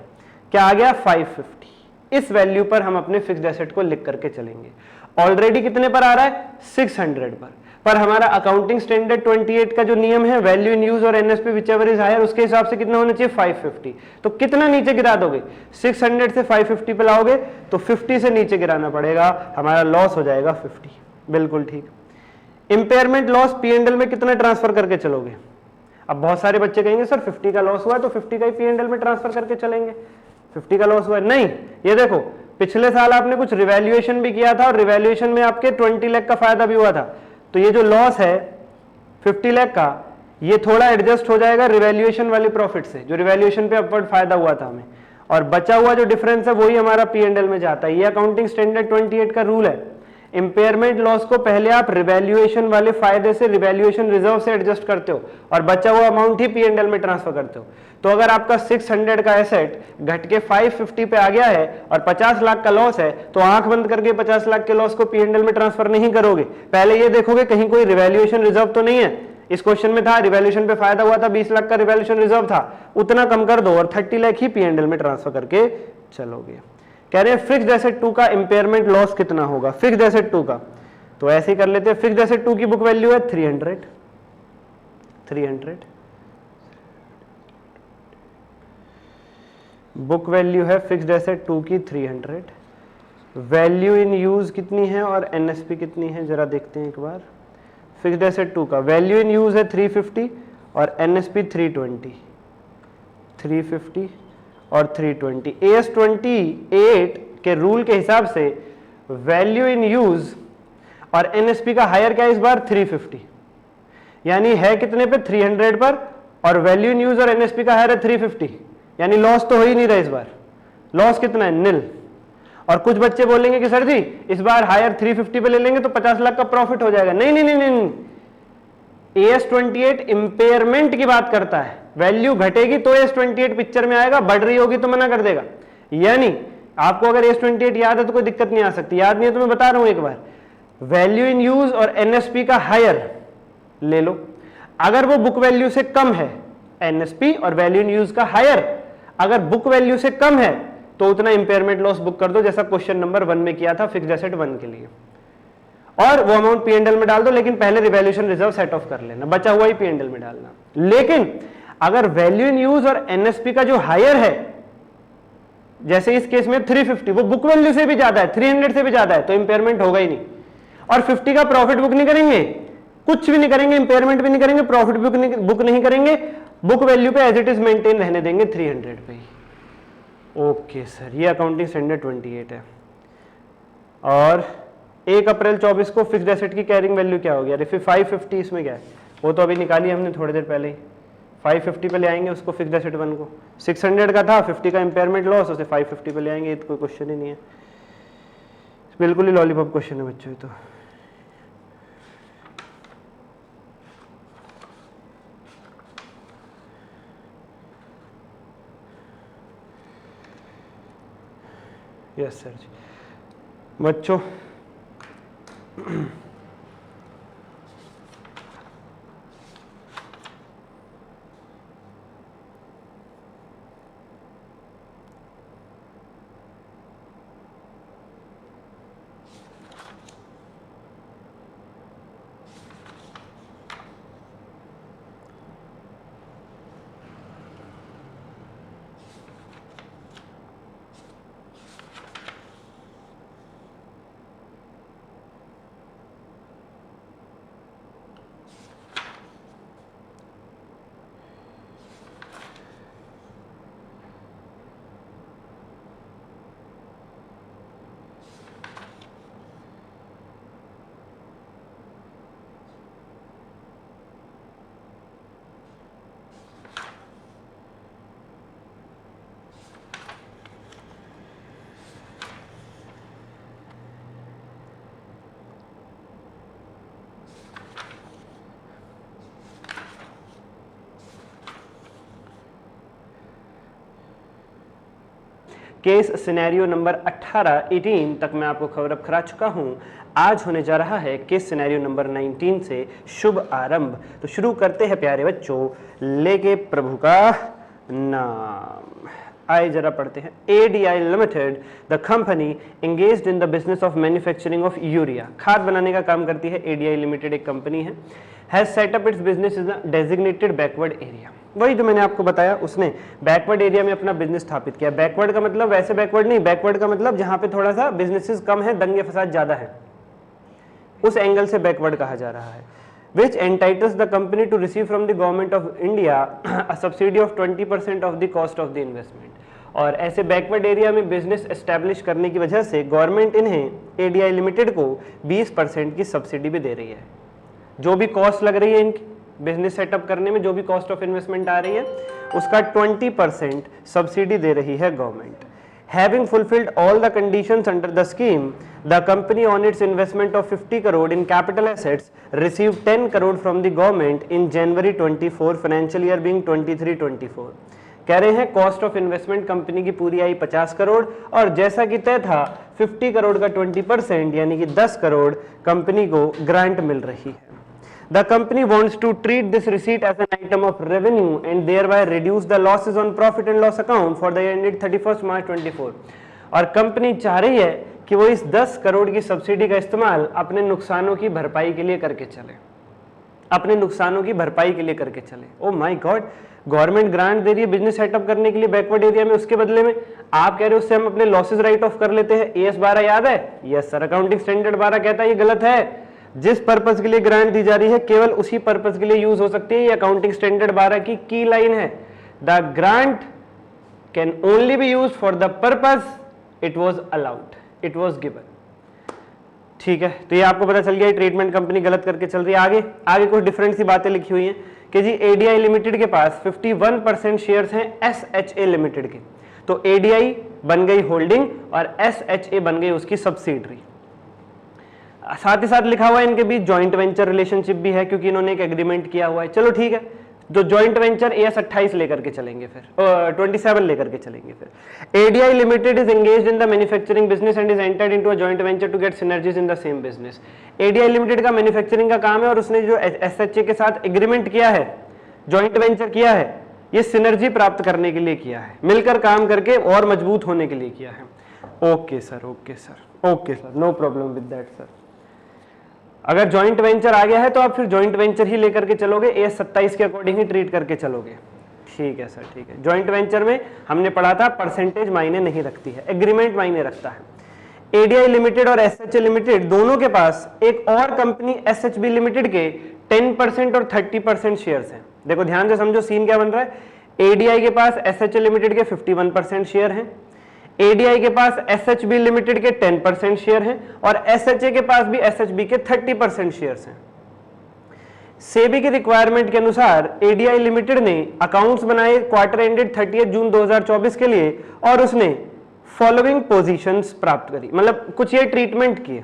क्या आ गया 550। इस वैल्यू पर हम अपने फिक्स्ड एसेट को लिख करके चलेंगे। ऑलरेडी कितने पर आ रहा है 600 पर हमारा अकाउंटिंग स्टैंडर्ड 28 का जो नियम है वैल्यू इन यूज और NSP विचएवर इज हायर, उसके हिसाब से कितना होना चाहिए 550। तो कितना नीचे गिरा दोगे, 600 से 550 पे लाओगे तो 50 से नीचे गिराना पड़ेगा, हमारा लॉस हो जाएगा 50। बिल्कुल ठीक। इंपेयरमेंट लॉस P&L में कितना ट्रांसफर करके चलोगे। अब बहुत सारे बच्चे कहेंगे सर 50 का लॉस हुआ है तो 50 का ही P&L में ट्रांसफर करके चलेंगे, 50 का लॉस हुआ है। नहीं, ये देखो पिछले साल आपने कुछ रिवैल्यूएशन भी किया था और रिवैल्यूएशन में आपके 20 लाख का फायदा भी हुआ था, तो ये जो लॉस है 50 लाख का ये थोड़ा एडजस्ट हो जाएगा रिवैल्यूएशन वाले प्रॉफिट से, जो रिवैल्यूएशन पे अपवर्ड फायदा हुआ था हमें, और बचा हुआ जो डिफरेंस है वही हमारा P&L में जाता है। ये अकाउंटिंग स्टैंडर्ड 28 का रूल है। इंपेयरमेंट लॉस को पहले आप रिवैल्यूएशन वाले फायदे से, रिवैल्यूएशन रिजर्व से एडजस्ट करते हो और बचा हुआ अमाउंट ही P&L में ट्रांसफर करते हो। तो अगर आपका 600 का एसेट घट के 550 पे आ गया है और 50 लाख का लॉस है तो आंख बंद करके 50 लाख के लॉस को P&L में ट्रांसफर नहीं करोगे, पहले ये देखोगे कहीं कोई रिवैल्यूएशन रिजर्व तो नहीं है। इस क्वेश्चन में था रिवैल्यूएशन पे फायदा हुआ था, 20 लाख का रिवैल्यूएशन रिजर्व था, उतना कम कर दो और 30 लाख ही P&L में ट्रांसफर करके चलोगे। कह रहे हैं फिक्स्ड एसेट 2 का इंपेयरमेंट लॉस कितना होगा, फिक्स्ड एसेट 2 का, तो ऐसे ही कर लेते हैं। फिक्स्ड एसेट 2 की बुक वैल्यू है 300 बुक वैल्यू है फिक्स्ड एसेट 2 की 300। वैल्यू इन यूज कितनी है और NSP कितनी है जरा देखते हैं एक बार। फिक्स्ड एसेट 2 का वैल्यू इन यूज है 350 और NSP 320 और 320। AS 28 के रूल के हिसाब से वैल्यू इन यूज और NSP का हायर क्या इस बार 350, यानी है कितने पे 300 पर और वैल्यू इन यूज और एनएसपी का हायर है 350, यानी लॉस तो हो ही नहीं रहा इस बार। लॉस कितना है? निल। और कुछ बच्चे बोलेंगे कि सर जी इस बार हायर 350 पे ले लेंगे तो 50 लाख का प्रॉफिट हो जाएगा। नहीं नहीं नहीं नहीं, AS28 इंपेयरमेंट की बात करता है, वैल्यू घटेगी तो AS28 पिक्चर में आएगा, बढ़ रही होगी तो मना कर देगा। यानी आपको अगर AS28 याद है तो कोई दिक्कत नहीं आ सकती, याद नहीं है तो मैं बता रहा हूं एक बार, वैल्यू इन यूज और एनएसपी का हायर ले लो, अगर वो बुक वैल्यू से कम है एनएसपी और वैल्यू इन यूज का हायर, अगर बुक वैल्यू से कम है तो उतना इंपेयरमेंट लॉस बुक कर दो, जैसा क्वेश्चन नंबर 1 में किया था फिक्स्ड एसेट 1 के लिए, और वो अमाउंट P&L में डाल दो, लेकिन पहले रिवैल्यूएशन रिजर्व सेट ऑफ कर लेना, बचा हुआ ही P&L में डालना। लेकिन अगर वैल्यू इन यूज और एनएसपी का जो हायर है, जैसे इस केस में 350, वो बुक वैल्यू से भी ज्यादा है, 300 से भी ज्यादा है, तो इंपेयरमेंट होगा ही नहीं। और 50 का प्रॉफिट बुक नहीं करेंगे, कुछ भी नहीं करेंगे, इंपेयरमेंट भी नहीं करेंगे, प्रॉफिट बुक नहीं करेंगे, बुक वैल्यू पे एज इट इज मेंटेन रहने देंगे 300 पे ही। ओके सर, ये अकाउंटिंग स्टैंडर्ड 28 है। और 1 अप्रैल 24 को फिक्स्ड एसेट की कैरिंग वैल्यू क्या होगी? अरे फिर 550 इसमें क्या है, वो तो अभी निकाली हमने थोड़ी देर पहले ही। 550 पे ले आएंगे उसको, फिक्स्ड एसेट 1 को 600 का था, 50 का इंपेयरमेंट लॉस, उसे 550 पे ले आएंगे, तो कोई क्वेश्चन ही नहीं है, बिल्कुल ही लॉलीपॉप क्वेश्चन है बच्चों। तो यस सर जी बच्चों, केस सिनेरियो नंबर 18 तक मैं आपको खबर अब करा चुका हूं। आज होने जा रहा है केस सिनेरियो नंबर 19 से शुभ आरंभ। तो शुरू करते हैं प्यारे बच्चों, लेके प्रभु का नाम। आइए जरा पढ़ते हैं। ADI limited the company engaged in the business of manufacturing of urea, खाद बनाने का काम करती है। ADI लिमिटेड एक कंपनी है। Has set up it's business in a designated backward area, वही जो मैंने आपको बताया, उसने बैकवर्ड एरिया में अपना बिजनेस स्थापित किया। बैकवर्ड का मतलब वैसे बैकवर्ड नहीं, बैकवर्ड का मतलब जहां पे थोड़ा सा बिजनेसेस कम है, दंगे फसाद ज्यादा है, उस एंगल से बैकवर्ड कहा जा रहा है। which entitles the company to receive from the government of India a subsidy of 20% of the cost of the investment। और ऐसे बैकवर्ड एरिया में बिजनेस एस्टेब्लिश करने की वजह से गवर्नमेंट इन्हें ADI लिमिटेड को 20% की सब्सिडी भी दे रही है। जो भी कॉस्ट लग रही है इनकी बिजनेस सेटअप करने में, जो भी कॉस्ट ऑफ इन्वेस्टमेंट आ रही है, उसका 20% सब्सिडी दे रही है government. Having fulfilled all the conditions under the scheme, the company on its investment of 50 crore in capital assets received 10 crore from the government in January 24 financial year being 23-24। कह रहे हैं cost of investment company की पूरी आई 50 करोड़ और जैसा कि तय था 50 करोड़ का 20% यानी कि 10 करोड़ कंपनी को ग्रांट मिल रही है। The company wants to treat this receipt as an item of revenue and thereby reduce the losses on profit and loss account for the year ended 31st March 24। और कंपनी चाह रही है कि वो इस 10 करोड़ की सब्सिडी का इस्तेमाल अपने नुकसानों की भरपाई के लिए करके चले, अपने नुकसानों की भरपाई के लिए करके चले। Oh my God, government grant दे रही है बिजनेस सेटअप करने के लिए बैकवर्ड एरिया में, उसके बदले में आप कह रहे हो उससे हम अपने लॉसेस राइट ऑफ कर लेते हैं। AS 12 याद है? यस सर, अकाउंटिंग स्टैंडर्ड 12 कहता है ये गलत है। जिस पर्पस के लिए ग्रांट दी जा रही है केवल उसी पर्पस के लिए यूज हो सकती है। ये अकाउंटिंग स्टैंडर्ड 12 की की लाइन है। The grant can only be used for the purpose it was allowed, it was given. ठीक है, तो ये आपको पता चल गया ट्रीटमेंट कंपनी गलत करके चल रही है। आगे कुछ डिफरेंट सी बातें लिखी हुई हैं कि जी एडीआई लिमिटेड के पास 51% शेयर्स हैं एसएचए लिमिटेड के, तो एडीआई बन गई होल्डिंग और एसएचए बन गई उसकी सब्सिडरी। साथ ही साथ लिखा हुआ है इनके बीच जॉइंट वेंचर रिलेशनशिप भी है क्योंकि इन्होंने एक एग्रीमेंट किया हुआ है। चलो ठीक है, तो जॉइंट वेंचर एस 28 लेकर के चलेंगे, फिर 27 लेकर के चलेंगे। फिर ADI limited is engaged in the manufacturing business and is entered into a joint venture to get synergies in the same business. ADI limited का मैन्युफैक्चरिंग का काम है और उसने जो एसएचए के साथ एग्रीमेंट किया है, जॉइंट वेंचर किया है, ये सिनर्जी प्राप्त करने के लिए किया है, मिलकर काम करके और मजबूत होने के लिए किया है। Okay sir, okay sir, okay sir, no problem with that sir. अगर जॉइंट वेंचर आ गया है तो आप फिर जॉइंट वेंचर ही लेकर के चलोगे, एस 27 के अकॉर्डिंग ही ट्रीट करके चलोगे। ठीक है सर, ठीक है। जॉइंट वेंचर में हमने पढ़ा था परसेंटेज मायने नहीं रखती है, एग्रीमेंट मायने रखता है। एडीआई लिमिटेड और एसएचए लिमिटेड दोनों के पास एक और कंपनी एसएचबी लिमिटेड के 10% और 30% शेयर्स हैं। देखो ध्यान से समझो सीन क्या बन रहा है। एडीआई के पास एसएचए लिमिटेड के 51% शेयर हैं, एडीआई के पास एसएचबी लिमिटेड के 10% शेयर हैं और एसएचए के पास भी एसएचबी के 30% शेयर्स हैं। सेबी की रिक्वायरमेंट के अनुसार एडीआई लिमिटेड ने अकाउंट्स बनाए क्वार्टर एंडेड 30 जून 2024 के लिए और उसने फॉलोइंग पोजीशंस प्राप्त करी, मतलब कुछ ये ट्रीटमेंट किए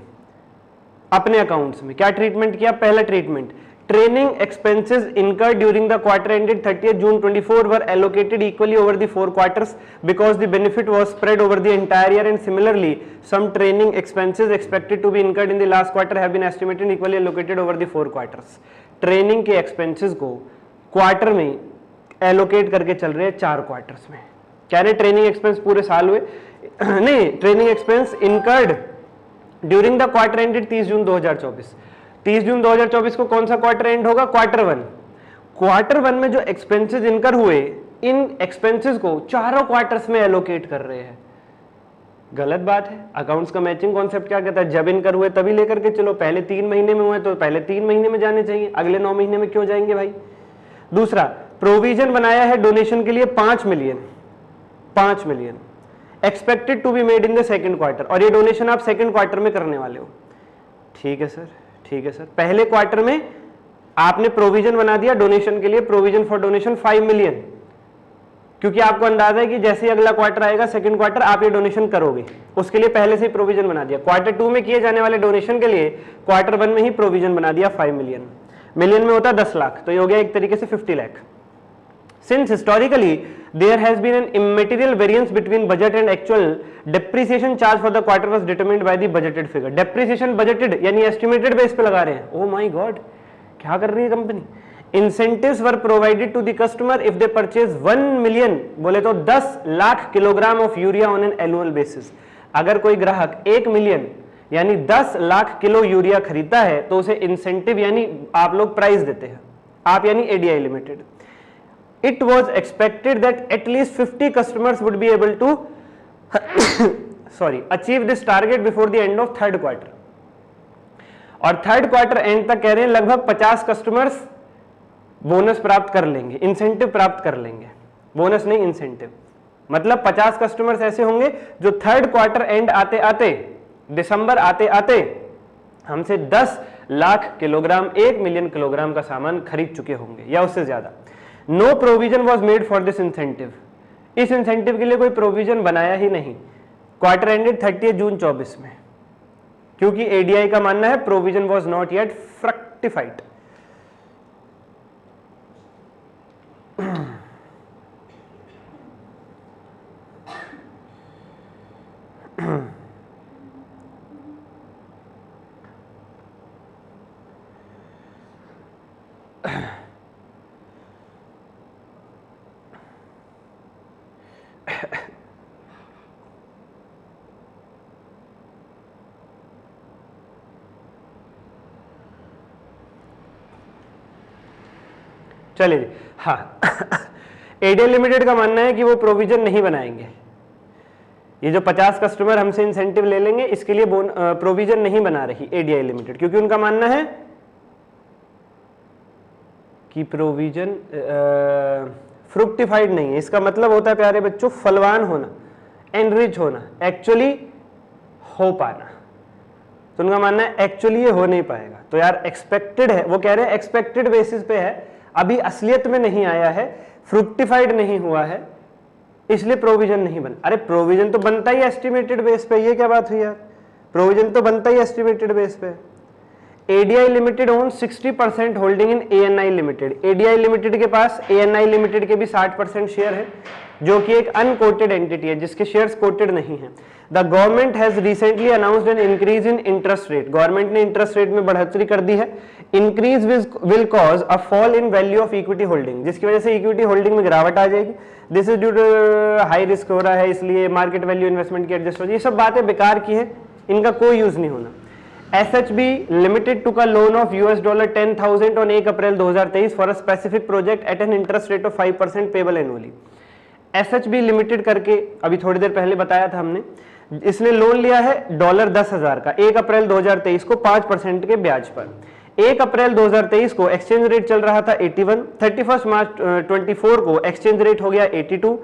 अपने अकाउंट्स में। क्या ट्रीटमेंट किया? पहला treatment, training expenses incurred during the quarter ended 30th June 24 were allocated equally over the 4 quarters because the benefit was spread over the entire year, and similarly some training expenses expected to be incurred in the last quarter have been estimated and equally allocated over the 4 quarters। Training के expenses को quarter में allocate करके चल रहे हैं 4 quarters में। कह रहे ट्रेनिंग एक्सपेंस पूरे साल हुए नहीं, training expense incurred during the quarter ended 30 जून 2024। 30 जून 2024 को कौन सा क्वार्टर एंड होगा? Quarter one. क्वार्टर वन में जो एक्सपेंसेस इनकर हुए, इन एक्सपेंसेस को चारों क्वार्टर्स में एलोकेट कर रहे हैं। गलत बात है। अकाउंट्स का मैचिंग कॉन्सेप्ट क्या कहता है? जब इनकर हुए तभी लेकर के चलो। पहले 3 महीने में हुए तो पहले 3 महीने में जाने चाहिए, अगले 9 महीने में क्यों जाएंगे भाई? दूसरा, प्रोविजन बनाया है डोनेशन के लिए 5 million expected to be made in the second quarter, और ये डोनेशन आप सेकंड क्वार्टर में करने वाले हो। ठीक है सर, ठीक है सर। पहले क्वार्टर में आपने प्रोविजन बना दिया डोनेशन के लिए, प्रोविजन फॉर डोनेशन 5 मिलियन, क्योंकि आपको अंदाजा है कि जैसे ही अगला क्वार्टर आएगा, सेकंड क्वार्टर, आप ये डोनेशन करोगे, उसके लिए पहले से ही प्रोविजन बना दिया। क्वार्टर 2 में किए जाने वाले डोनेशन के लिए क्वार्टर 1 में ही प्रोविजन बना दिया 5 मिलियन। मिलियन में होता 10 लाख, तो ये हो गया एक तरीके से 50 lakh. Since historically there has been an immaterial variance between budget and actual, depreciation charge for the quarter was determined by the budgeted figure। depreciation budgeted यानी estimated बेस पे लगा रहे हैं। Oh my God, क्या कर रही है company? Incentives were provided to the customer if they purchase 1 million, बोले तो 10 lakh kilogram of urea on an annual basis. अगर कोई ग्राहक 1 मिलियन यानी 10 लाख किलो यूरिया खरीदता है तो उसे इंसेंटिव यानी आप लोग प्राइस देते हैं, आप यानी ADI limited. It was expected that at least 50 customers would be able to achieve this target before the end of third quarter। और थर्ड क्वार्टर एंड तक कह रहे हैं लगभग 50 कस्टमर्स बोनस प्राप्त कर लेंगे, इंसेंटिव प्राप्त कर लेंगे। बोनस नहीं, इंसेंटिव। मतलब 50 कस्टमर्स ऐसे होंगे जो थर्ड क्वार्टर एंड आते आते, दिसंबर आते आते हमसे 10 लाख किलोग्राम, 1 मिलियन किलोग्राम का सामान खरीद चुके होंगे या उससे ज्यादा। No provision was made for this incentive. इस इंसेंटिव के लिए कोई प्रोविजन बनाया ही नहीं क्वार्टर एंडेड 30 जून 24 में, क्योंकि एडीआई का मानना है प्रोविजन वॉज नॉट येट फ्रक्टिफाइड। चलिए, हाँ एडीआई लिमिटेड का मानना है कि वो प्रोविजन नहीं बनाएंगे। ये जो 50 कस्टमर हमसे इंसेंटिव ले लेंगे, इसके लिए प्रोविजन नहीं बना रही एडीआई लिमिटेड, क्योंकि उनका मानना है कि प्रोविजन फ्रुक्टिफाइड नहीं है। इसका मतलब होता है प्यारे बच्चों, फलवान होना, एनरिच होना, एक्चुअली हो पाना। तो उनका मानना है एक्चुअली ये हो नहीं पाएगा। तो यार एक्सपेक्टेड है, वो कह रहे हैं एक्सपेक्टेड बेसिस पे है, अभी असलियत में नहीं आया है, फ्रुक्टिफाइड नहीं हुआ है, इसलिए प्रोविजन नहीं बन। अरे प्रोविजन तो बनता ही एस्टिमेटेड बेस पे, ये क्या बात हुई यार, प्रोविजन तो बनता ही एस्टिमेटेड बेस पे। ADI limited own 60% holding in ANI limited. ADI limited के पास एएनआई लिमिटेड के भी 60% शेयर है, जो कि एक अनकोटेड एंटिटी है, जिसके शेयर्स कोटेड नहीं है। The government has recently announced an increase in interest rate. Government ने इंटरेस्ट रेट में बढ़ोतरी कर दी है। Increase will cause a fall in value of equity holding, जिसकी वजह से इक्विटी होल्डिंग में गिरावट आ जाएगी। This is due to high risk हो रहा है, इसलिए मार्केट वैल्यू इन्वेस्टमेंट की एडजस्ट हो जाएगी। ये सब बातें बेकार की है, इनका कोई यूज नहीं होना। SHB Limited took a loan of $10,000 on 1 April 2023 for a specific project at an interest rate of 5% payable annually. SHB Limited करके अभी थोड़ी देर पहले बताया था हमने, इसने लोन लिया है $10,000 का 1 अप्रैल 2023 को 5% के ब्याज पर। 1 अप्रैल 2023 को एक्सचेंज रेट चल रहा था 81, 31 मार्च 24 को एक्सचेंज रेट हो गया 82।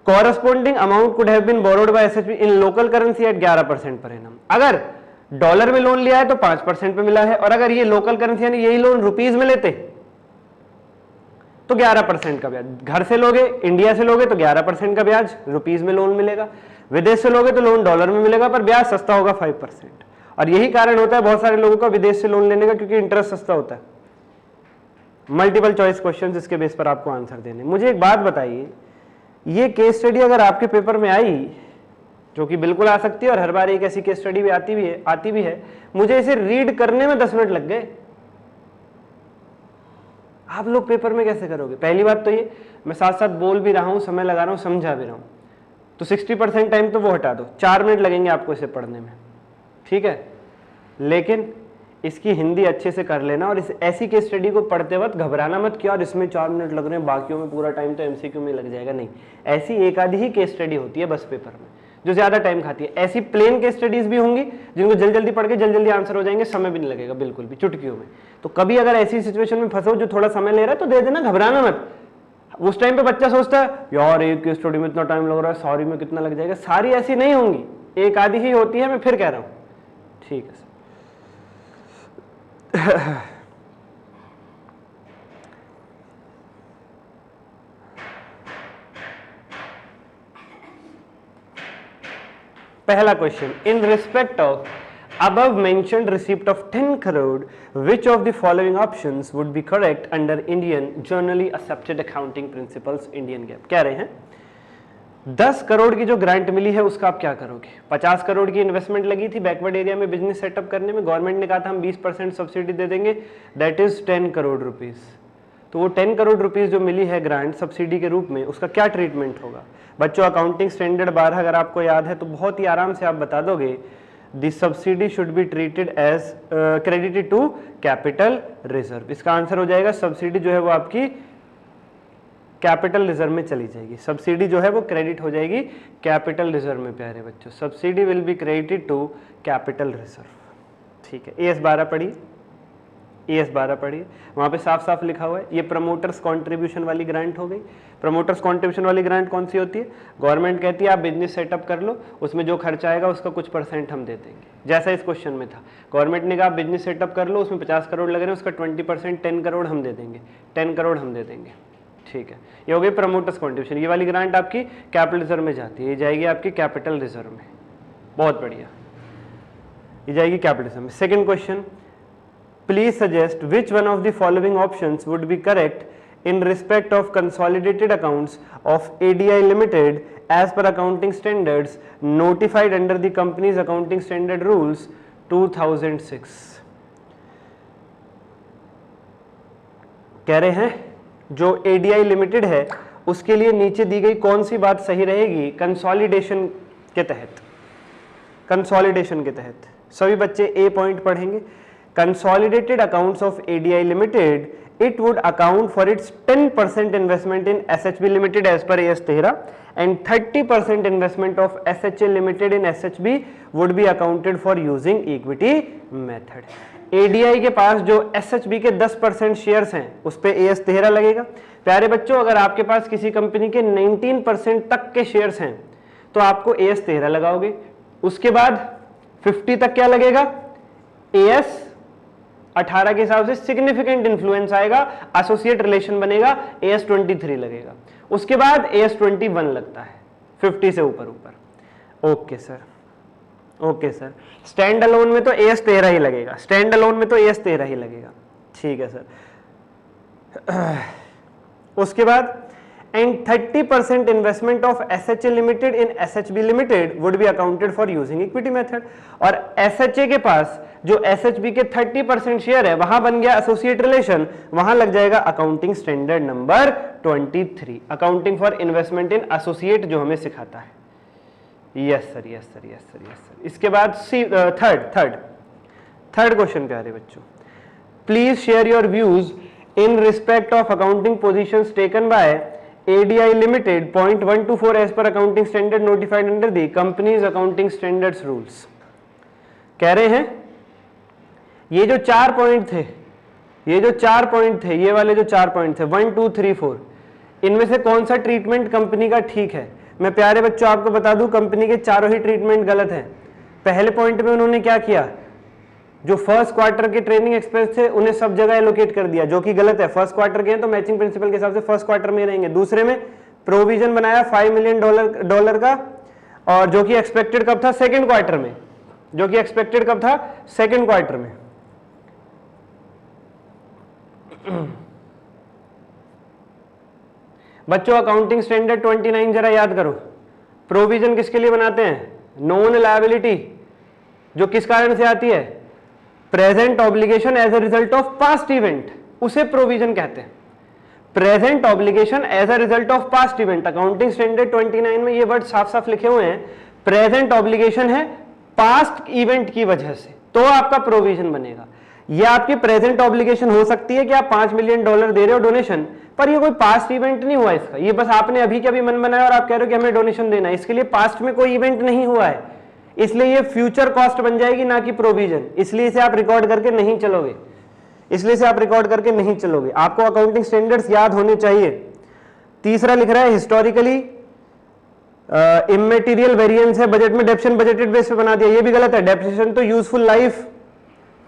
Corresponding amount could have been borrowed by SHB in local currency at 11% per annum. अगर डॉलर में लोन लिया है तो 5% पे मिला है, और अगर ये लोकल करेंसी यानी यही लोन रुपीज में लेते तो 11% का ब्याज। घर से लोगे, इंडिया से लोगे तो 11% का ब्याज रुपीज में लोन मिलेगा, विदेश से लोगे तो लोन डॉलर में मिलेगा पर ब्याज सस्ता होगा 5%। और यही कारण होता है बहुत सारे लोगों का विदेश से लोन लेने का, क्योंकि इंटरेस्ट सस्ता होता है। मल्टीपल चॉइस क्वेश्चन इसके बेस पर आपको आंसर देने। मुझे एक बात बताइए, ये केस स्टडी अगर आपके पेपर में आई, जो कि बिल्कुल आ सकती है और हर बार एक ऐसी केस स्टडी भी आती भी है, मुझे इसे रीड करने में 10 मिनट लग गए। आप लोग पेपर में कैसे करोगे? पहली बात तो ये, मैं साथ साथ बोल भी रहा हूं, समय लगा रहा हूं, समझा भी रहा हूं, तो 60% टाइम तो वो हटा दो, 4 मिनट लगेंगे आपको इसे पढ़ने में, ठीक है। लेकिन इसकी हिंदी अच्छे से कर लेना, और इस ऐसी केस स्टडी को पढ़ते वक्त घबराना मत कि यार इसमें 4 मिनट लग रहे हैं, बाकियों में पूरा टाइम तो एमसीक्यू में लग जाएगा। नहीं, ऐसी एक आधी ही केस स्टडी होती है बस पेपर में जो ज्यादा टाइम खाती है। ऐसी प्लेन केस स्टडीज भी होंगी जिनको जल्दी जल्दी पढ़ के जल्दी जल्दी आंसर हो जाएंगे, समय भी नहीं लगेगा बिल्कुल भी, चुटकियों में। तो कभी अगर ऐसी सिचुएशन में फंसो जो थोड़ा समय ले रहा है तो दे देना, घबराना मत। उस टाइम पे बच्चा सोचता है यार एक केस स्टडी में इतना टाइम लग रहा है, सॉरी में कितना लग जाएगा। सारी ऐसी नहीं होंगी, एक आधी ही होती है, मैं फिर कह रहा हूं, ठीक है। पहला question, in respect of above mentioned receipt of 10 crore which of the following options would be correct under Indian generally accepted accounting principles Indian GAAP। कह रहे हैं 10 करोड़ की जो ग्रांट मिली है उसका आप क्या करोगे? 50 करोड़ की इन्वेस्टमेंट लगी थी बैकवर्ड एरिया में बिजनेस सेटअप करने में, गवर्नमेंट ने कहा था हम 20% सब्सिडी दे देंगे, दैट इज 10 करोड़ रुपीज। तो वो 10 करोड़ रुपीज जो मिली है ग्रांट सब्सिडी के रूप में, उसका क्या ट्रीटमेंट होगा? बच्चों अकाउंटिंग स्टैंडर्ड 12 अगर आपको याद है तो बहुत ही आराम से आप बता दोगे, the subsidy should be treated as credited to capital reserve. इसका आंसर हो जाएगा सब्सिडी जो है वो आपकी कैपिटल रिजर्व में चली जाएगी। सब्सिडी जो है वो क्रेडिट हो जाएगी कैपिटल रिजर्व में। प्यारे बच्चों, subsidy will be credited to capital reserve, ठीक है। AS 12 पढ़िए, AS 12 पढ़िए, वहां पे साफ साफ लिखा हुआ है ये प्रमोटर्स कंट्रीब्यूशन वाली ग्रांट हो गई। प्रमोटर्स कंट्रीब्यूशन वाली ग्रांट कौन सी होती है? गवर्नमेंट कहती है आप बिजनेस सेटअप कर लो, उसमें जो खर्चा आएगा उसका कुछ % हम दे देंगे, जैसा इस क्वेश्चन में था। गवर्नमेंट ने कहा बिजनेस सेटअप कर लो, उसमें 50 करोड़ लग रहे हैं, उसका 20% 10 करोड़ हम दे देंगे, 10 करोड़ हम दे देंगे, ठीक है। ये हो गई प्रमोटर्स कंट्रीब्यूशन। ये वाली ग्रांट आपकी कैपिटल रिजर्व में जाती है, ये जाएगी आपकी कैपिटल रिजर्व में। बहुत बढ़िया, ये जाएगी कैपिटल रिजर्व में। Second question, please suggest which one of the following options would be correct in respect of consolidated accounts of ADI Limited as per accounting standards notified under the company's accounting standard rules 2006। कह रहे हैं जो ADI Limited है उसके लिए नीचे दी गई कौन सी बात सही रहेगी कंसोलिडेशन के तहत? कंसोलिडेशन के तहत सभी बच्चे A पॉइंट पढ़ेंगे। Consolidated accounts of ADI Limited, it would account for its 10% investment in SHB Limited as per AS 13 and 30% investment of SHA Limited in SHB would be accounted for using equity method। ADI के पास जो SHB के 10% shares हैं उस पे AS 13 लगेगा। प्यारे बच्चों, अगर आपके पास किसी कंपनी के 19% तक के शेयर्स हैं तो आपको AS 13 लगाओगे, उसके बाद 50 तक क्या लगेगा? AS 18 के हिसाब से सिग्निफिकेंट इन्फ्लुएंस आएगा, एसोसिएट रिलेशन बनेगा, AS23 लगेगा। उसके बाद AS21 लगता है 50 से ऊपर ऊपर। Okay sir, okay sir. Stand alone में तो AS13 ही लगेगा, स्टैंड अलोन में तो AS13 ही लगेगा। ठीक है सर। उसके बाद and 30% investment of SHA limited in SHB limited would be accounted for using equity method. और SHA के पास जो SHB के 30% शेयर है वहां बन गया एसोसिएट रिलेशन, वहां लग जाएगा accounting standard number 23, accounting for investment in associate, जो हमें सिखाता है। Yes sir, yes sir, yes sir, yes sir. इसके बाद थर्ड क्वेश्चन प्यारे बच्चों, please share your views in respect of accounting positions taken by ADI Limited 0.124 as per accounting standard notified under the company's accounting standards rules। कह रहे हैं ये जो 4 point थे, ये वाले जो 4 पॉइंट थे 1 2 3 4, इनमें से कौन सा ट्रीटमेंट कंपनी का ठीक है। मैं प्यारे बच्चों आपको बता दूं, कंपनी के चारों ही ट्रीटमेंट गलत हैं। पहले पॉइंट में उन्होंने क्या किया, जो फर्स्ट क्वार्टर के ट्रेनिंग एक्सपेंस थे उन्हें सब जगह एलोकेट कर दिया, जो कि गलत है। फर्स्ट क्वार्टर के हैं तो मैचिंग प्रिंसिपल के हिसाब से फर्स्ट क्वार्टर में रहेंगे। दूसरे में प्रोविजन बनाया $5 मिलियन का, और जो कि एक्सपेक्टेड कब था, सेकंड क्वार्टर में, जो कि एक्सपेक्टेड कब था, सेकंड क्वार्टर में। बच्चों अकाउंटिंग स्टैंडर्ड 29 जरा याद करो। प्रोविजन किसके लिए बनाते हैं, नॉन लायबिलिटी, जो किस कारण से आती है, present obligation as a result of past event, उसे प्रोविजन कहते हैं। Present obligation as a result of past event, accounting standard 29 में ये वर्ड साफ साफ लिखे हुए हैं। प्रेजेंट ऑब्लिगेशन है पास्ट इवेंट की वजह से, तो आपका प्रोविजन बनेगा। ये आपकी प्रेजेंट ऑब्लिगेशन हो सकती है कि आप $5 मिलियन दे रहे हो डोनेशन, पर ये कोई पास्ट इवेंट नहीं हुआ इसका, ये बस आपने अभी के अभी मन बनाया और आप कह रहे हो कि हमें डोनेशन देना है, इसके लिए पास्ट में कोई इवेंट नहीं हुआ है, इसलिए ये फ्यूचर कॉस्ट बन जाएगी, ना कि प्रोविजन। इसलिए इसे आप रिकॉर्ड करके नहीं चलोगे, आपको अकाउंटिंग स्टैंडर्ड्स याद होने चाहिए। तीसरा लिख रहा है हिस्टोरिकली इममेटीरियल वेरिएंस है बजट में, डेप्शन बजटेड बेस पे बना दिया, ये भी गलत है। डेप्रिसिएशन तो यूजफुल लाइफ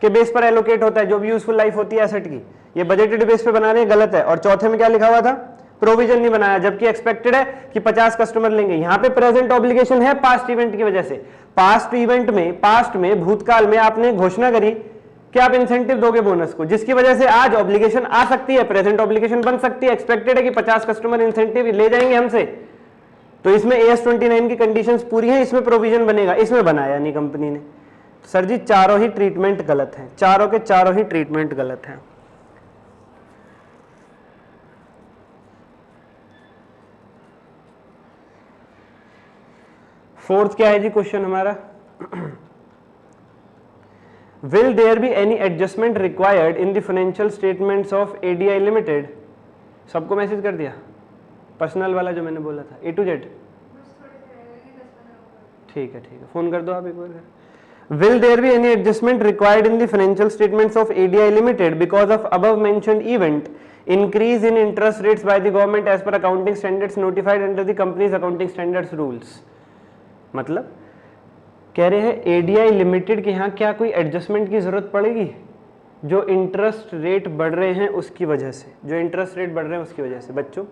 के बेस पर एलोकेट होता है, जो भी यूजफुल लाइफ होती है एसेट की, ये बजटेड बेस पे बना रहे हैं, गलत है। और चौथे में क्या लिखा हुआ था, प्रोविजन नहीं बनाया, जबकि एक्सपेक्टेड है कि 50 कस्टमर लेंगे। यहां पे प्रेजेंट ऑब्लिगेशन है पास्ट इवेंट की वजह से। पास्ट इवेंट में, पास्ट में, भूतकाल में आपने घोषणा करी कि आप इंसेंटिव दोगे बोनस को, जिसकी वजह से आज ऑब्लिगेशन आ सकती है, प्रेजेंट ऑब्लिगेशन बन सकती है। एक्सपेक्टेड है कि 50 कस्टमर इंसेंटिव ले जाएंगे हमसे, तो इसमें AS29 की कंडीशंस पूरी हैं, इसमें प्रोविजन बनेगा, इसमें बनाया नहीं कंपनी ने। सर जी चारों ही ट्रीटमेंट गलत हैं, चारों के चारों ही ट्रीटमेंट गलत हैं। फोर्थ क्या है जी क्वेश्चन हमारा, will there be any adjustment required in the financial statements of ADI limited. सबको मैसेज कर दिया, पर्सनल वाला जो मैंने बोला था A to Z। ठीक है, फोन कर दो आप एक बार। Will there be any adjustment required in the financial statements of ADI Limited because of above mentioned event, increase in interest rates by the government as per accounting standards notified under the company's accounting standards rules। मतलब कह रहे हैं ADI limited के यहाँ क्या कोई adjustment की जरूरत पड़ेगी, जो इंटरेस्ट रेट बढ़ रहे हैं उसकी वजह से, बच्चों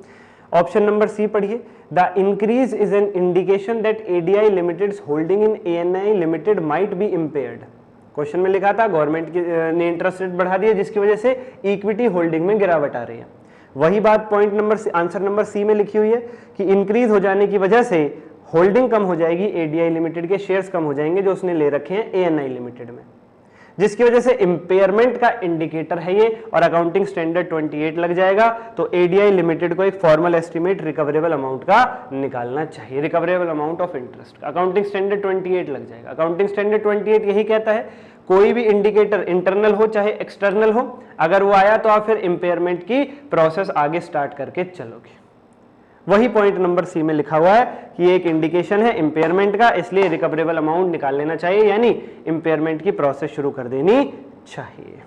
ऑप्शन नंबर सी पढ़िए, the increase is an indication that ADI limiteds holding in ANI limited might be impaired. Question में लिखा था गवर्नमेंट ने इंटरेस्ट रेट बढ़ा दिया जिसकी वजह से इक्विटी होल्डिंग में गिरावट आ रही है। वही बात point number answer number C में लिखी हुई है कि इंक्रीज हो जाने की वजह से होल्डिंग कम हो जाएगी, ADI लिमिटेड के शेयर्स कम हो जाएंगे जो उसने ले रखे हैं ANI लिमिटेड में, जिसकी वजह से इंपेयरमेंट का इंडिकेटर है ये, और अकाउंटिंग स्टैंडर्ड 28 लग जाएगा। तो ADI लिमिटेड को एक फॉर्मल एस्टिमेट रिकवरेबल अमाउंट का निकालना चाहिए, रिकवरेबल अमाउंट ऑफ इंटरेस्ट का अकाउंटिंग स्टैंडर्ड 28 लग जाएगा। अकाउंटिंग स्टैंडर्ड 28 यही कहता है कोई भी इंडिकेटर इंटरनल हो चाहे एक्सटर्नल हो, अगर वो आया तो आप फिर इंपेयरमेंट की प्रोसेस आगे स्टार्ट करके चलोगे। वही पॉइंट नंबर सी में लिखा हुआ है कि एक इंडिकेशन है इंपेयरमेंट का, इसलिए रिकवरेबल अमाउंट निकाल लेना चाहिए, यानी इंपेयरमेंट की प्रोसेस शुरू कर देनी चाहिए,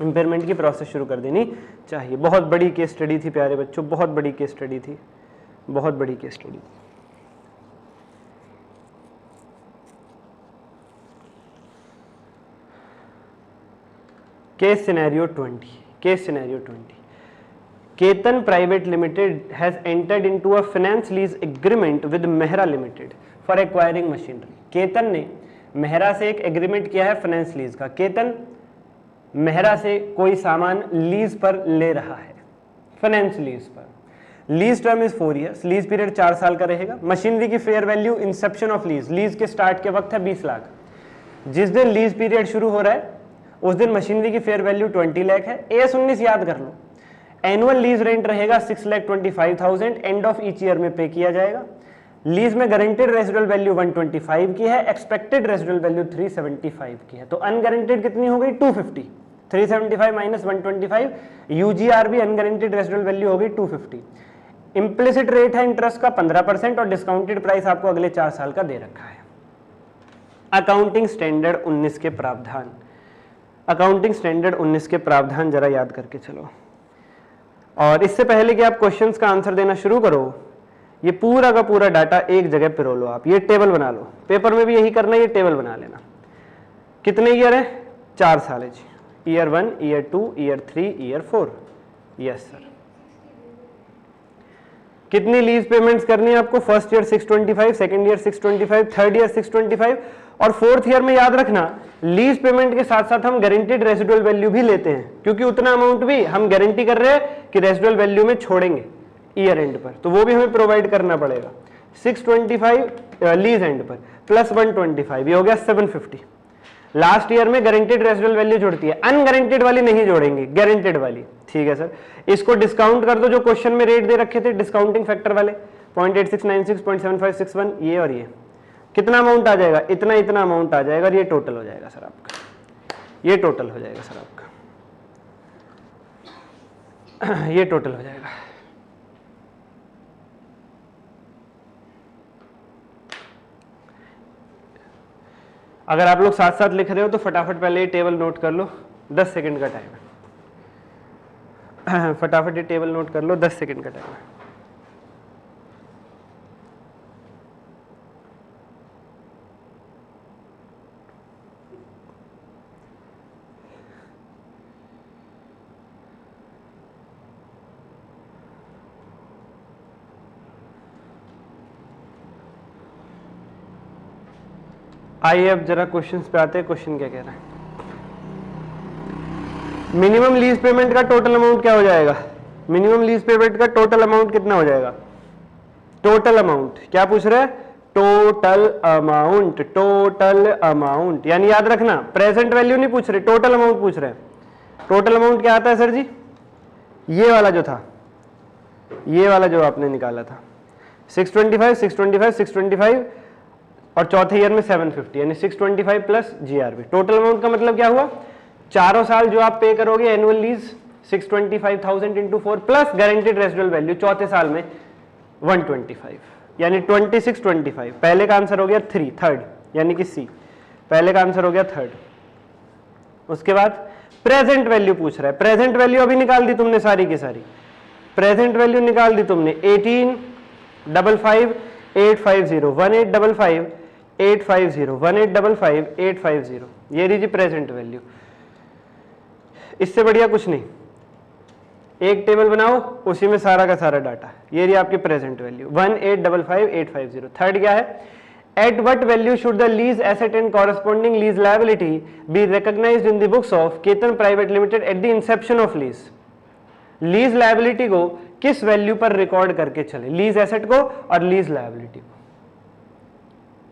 इंपेयरमेंट की प्रोसेस शुरू कर देनी चाहिए। बहुत बड़ी केस स्टडी थी प्यारे बच्चों, बहुत बड़ी केस स्टडी थी, बहुत बड़ी केस स्टडी थी। Case scenario 20 Ketan private limited has entered into a finance lease agreement with Mehra limited for acquiring machinery. Ketan ने मेहरा से एक एग्रीमेंट किया है फाइनेंस लीज का। केतन मेहरा से कोई सामान लीज पर ले रहा है, फाइनेंस लीज पर। Lease term is 4 years, lease period 4 साल का रहेगा। मशीनरी की fair value Inception of lease, lease के स्टार्ट के वक्त है 20 लाख। जिस दिन लीज पीरियड शुरू हो रहा है उस दिन मशीनरी की फेयर वैल्यू 20 लाख है। AS19 याद कर लो। एनुअल लीज रेंट रहेगा 6,25,000, एंड ऑफ ईच ईयर में पे किया जाएगा। लीज में गारंटेड रेजिडुअल वैल्यू 125 की है, एक्सपेक्टेड रेजिडुअल वैल्यू 375 की है। तो अनगारंटेड कितनी हो गई 250, 375 माइनस 125, यूजीआर भी अनगारंटेड रेजिडुअल वैल्यू हो गई 250। इम्प्लिसिट रेट है इंटरेस्ट का 15% और डिस्काउंटेड प्राइस आपको अगले 4 साल का दे रखा है। अकाउंटिंग स्टैंडर्ड 19 के प्रावधान, अकाउंटिंग स्टैंडर्ड 19 के प्रावधान जरा याद करके चलो। और इससे पहले कि आप क्वेश्चंस का आंसर देना शुरू करो, ये पूरा का पूरा डाटा एक जगह पिरो लो। आप ये टेबल बना लो, पेपर में भी यही करना है, ये टेबल बना लेना। कितने ईयर है? 4 साल है जी। Year 1, year 2, year 3, year 4। Yes sir. कितनी लीज पेमेंट्स करनी है आपको? First year 625, second year 625, third year 625 और फोर्थ ईयर में याद रखना लीज पेमेंट के साथ साथ हम गारंटीड रेजिडुअल वैल्यू भी लेते हैं, क्योंकि उतना अमाउंट भी हम गारंटी कर रहे हैं कि रेजिडुअल वैल्यू में छोड़ेंगे ईयर एंड पर, तो वो भी हमें प्रोवाइड करना पड़ेगा। 625 लीज एंड पर प्लस 125, ये हो गया 750। लास्ट ईयर में गारंटीड रेजिडुअल वैल्यू जुड़ती है, अनगारंटीड वाली नहीं जोड़ेंगे, गारंटीड वाली। ठीक है सर। इसको डिस्काउंट कर दो, जो क्वेश्चन में रेट दे रखे थे डिस्काउंटिंग फैक्टर वाले 0.8696, 0.7561, ये और ये। कितना अमाउंट आ जाएगा? इतना इतना अमाउंट आ जाएगा और ये टोटल हो जाएगा सर आपका, ये टोटल हो जाएगा सर आपका, ये टोटल हो जाएगा। अगर आप लोग साथ साथ लिख रहे हो तो फटाफट पहले ये टेबल नोट कर लो, 10 सेकंड का टाइम है। फटाफट ये टेबल नोट कर लो, 10 सेकंड का टाइम है। आइए अब जरा क्वेश्चंस पे आते हैं। क्वेश्चन क्या कह रहा है? मिनिमम लीज पेमेंट का टोटल अमाउंट क्या हो जाएगा? मिनिमम लीज पेमेंट का टोटल अमाउंट कितना हो जाएगा? टोटल अमाउंट क्या पूछ रहे हैं? Total amount, total amount. यानी याद रखना प्रेजेंट वैल्यू नहीं पूछ रहे, टोटल अमाउंट पूछ रहे हैं। टोटल अमाउंट क्या आता है सर जी? ये वाला जो था, ये वाला जो आपने निकाला था 625, 625, 625 और चौथे ईयर में 750, यानी 625 प्लस GRV। टोटल अमाउंट का मतलब क्या हुआ? चारों साल जो आप पे करोगे annual lease 625,000 into 4 plus guaranteed residual value चौथे साल में 125, यानी 2625। पहले का आंसर हो गया 3, थर्ड, यानी कि C। पहले का आंसर हो गया थर्ड। उसके बाद प्रेजेंट वैल्यू पूछ रहा है। प्रेजेंट वैल्यू अभी निकाल दी तुमने सारी की सारी, प्रेजेंट वैल्यू निकाल दी तुमने 1855 850 1855 850 1855 850, ये रही जी प्रेजेंट वैल्यू। इससे बढ़िया कुछ नहीं, एक टेबल बनाओ उसी में सारा का सारा डाटा। ये रही आपकी प्रेजेंट वैल्यू 1855 850। थर्ड क्या है? At what value should the lease asset and corresponding lease liability be recognised in the books of Ketan private limited at the inception of lease. Lease liability को किस वैल्यू पर record करके चले? Lease asset को और lease liability को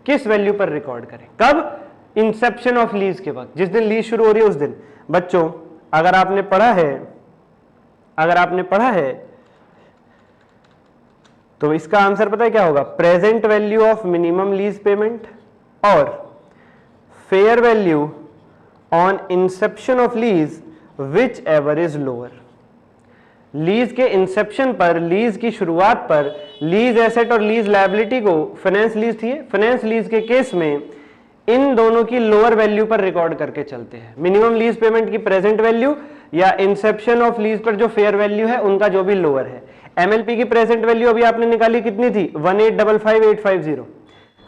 किस value पर रिकॉर्ड करें? कब? इंसेप्शन ऑफ लीज के वक्त, जिस दिन लीज शुरू हो रही है उस दिन। बच्चों अगर आपने पढ़ा है तो इसका आंसर पता है क्या होगा? Present value of minimum lease payment और fair value on inception of lease whichever is lower. Lease के इंसेप्शन पर, लीज की शुरुआत पर लीज एसेट और लीज लायबिलिटी को, फाइनेंस लीज थी, फाइनेंस लीज के केस में इन दोनों की लोअर वैल्यू पर रिकॉर्ड करके चलते हैं। मिनिमम लीज पेमेंट की प्रेजेंट वैल्यू या इंसेप्शन ऑफ लीज पर जो फेयर वैल्यू है उनका जो भी लोअर है। एमएलपी की प्रेजेंट वैल्यू अभी आपने निकाली कितनी थी? 1855,850।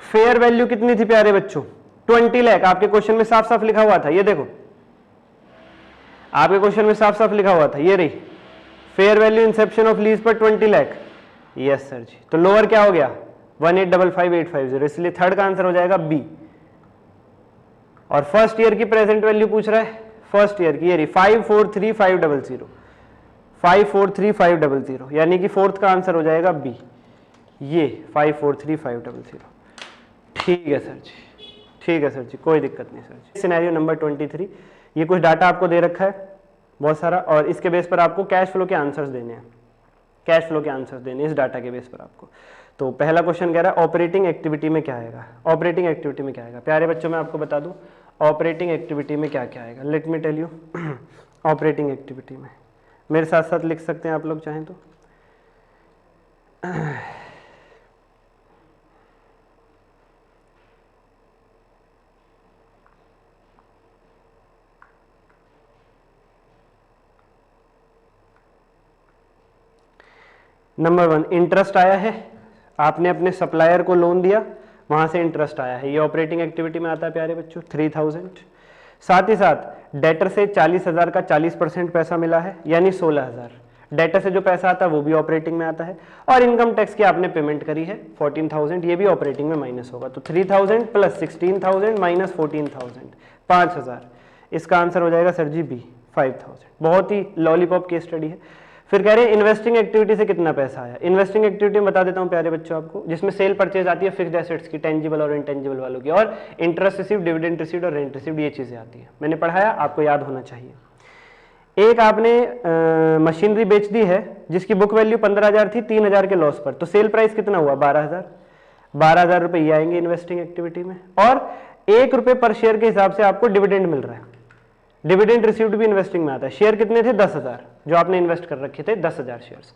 फेयर वैल्यू कितनी थी प्यारे बच्चों? 20 लाख। आपके क्वेश्चन में साफ साफ लिखा हुआ था, ये देखो आपके क्वेश्चन में साफ साफ लिखा हुआ था, ये रही fair value Inception of lease पर 20 लाख। यस सर जी। तो लोअर क्या हो गया 1855850, इसलिए थर्ड का आंसर हो जाएगा बी। और फर्स्ट ईयर की प्रेजेंट वैल्यू पूछ रहा है, फर्स्ट ईयर की ये रही 543500, 543500, यानी कि फोर्थ का आंसर हो जाएगा बी, ये 543500। ठीक है सर जी, ठीक है सर जी, कोई दिक्कत नहीं सर जी। सिनेरियो नंबर 23, ये कुछ डाटा आपको दे रखा है बहुत सारा, और इसके बेस पर आपको कैश फ्लो के आंसर्स देने हैं, कैश फ्लो के आंसर्स देने इस डाटा के बेस पर आपको। तो पहला क्वेश्चन कह रहा है ऑपरेटिंग एक्टिविटी में क्या आएगा, ऑपरेटिंग एक्टिविटी में क्या आएगा। प्यारे बच्चों मैं आपको बता दूं ऑपरेटिंग एक्टिविटी में क्या क्या आएगा, let me tell you. Operating activity में मेरे साथ साथ लिख सकते हैं आप लोग चाहें तो। नंबर 1 इंटरेस्ट आया है, आपने अपने सप्लायर को लोन दिया, वहां से इंटरेस्ट आया है, ये ऑपरेटिंग एक्टिविटी में आता है प्यारे बच्चों 3000। साथ ही साथ डेटर से 40,000 का 40% पैसा मिला है, यानी 16,000। डेटर से जो पैसा आता है वो भी ऑपरेटिंग में आता है, और इनकम टैक्स की आपने पेमेंट करी है 14,000, ये भी ऑपरेटिंग में माइनस होगा। तो 3000 प्लस 16,000 माइनस 14,000, 5,000। इसका आंसर हो जाएगा सर जी बी 5,000। बहुत ही लॉलीपॉप केस स्टडी है। फिर कह रहे हैं इन्वेस्टिंग एक्टिविटी से कितना पैसा आया। इन्वेस्टिंग एक्टिविटी में बता देता हूं प्यारे बच्चों आपको, जिसमें सेल परचेज आती है फिक्स्ड एसेट्स की, टेंजिबल और इनटेंजिबल वालों की, और इंटरेस्ट रिसीव्ड, डिविडेंड रिसीव्ड और रेंट रिसीव्ड, ये चीजें आती है। मैंने पढ़ाया, आपको याद होना चाहिए। एक आपने मशीनरी बेच दी है जिसकी बुक वैल्यू 15,000 थी, 3,000 के लॉस पर, तो सेल प्राइस कितना हुआ 12,000। 12,000 रुपए ये आएंगे इन्वेस्टिंग एक्टिविटी में, और 1 रुपए पर शेयर के हिसाब से आपको डिविडेंड मिल रहा है। डिविडेंड रिसीव्ड भी इन्वेस्टिंग में आता है। शेयर कितने थे 10,000, जो आपने इन्वेस्ट कर रखे थे 10,000 शेयर्स,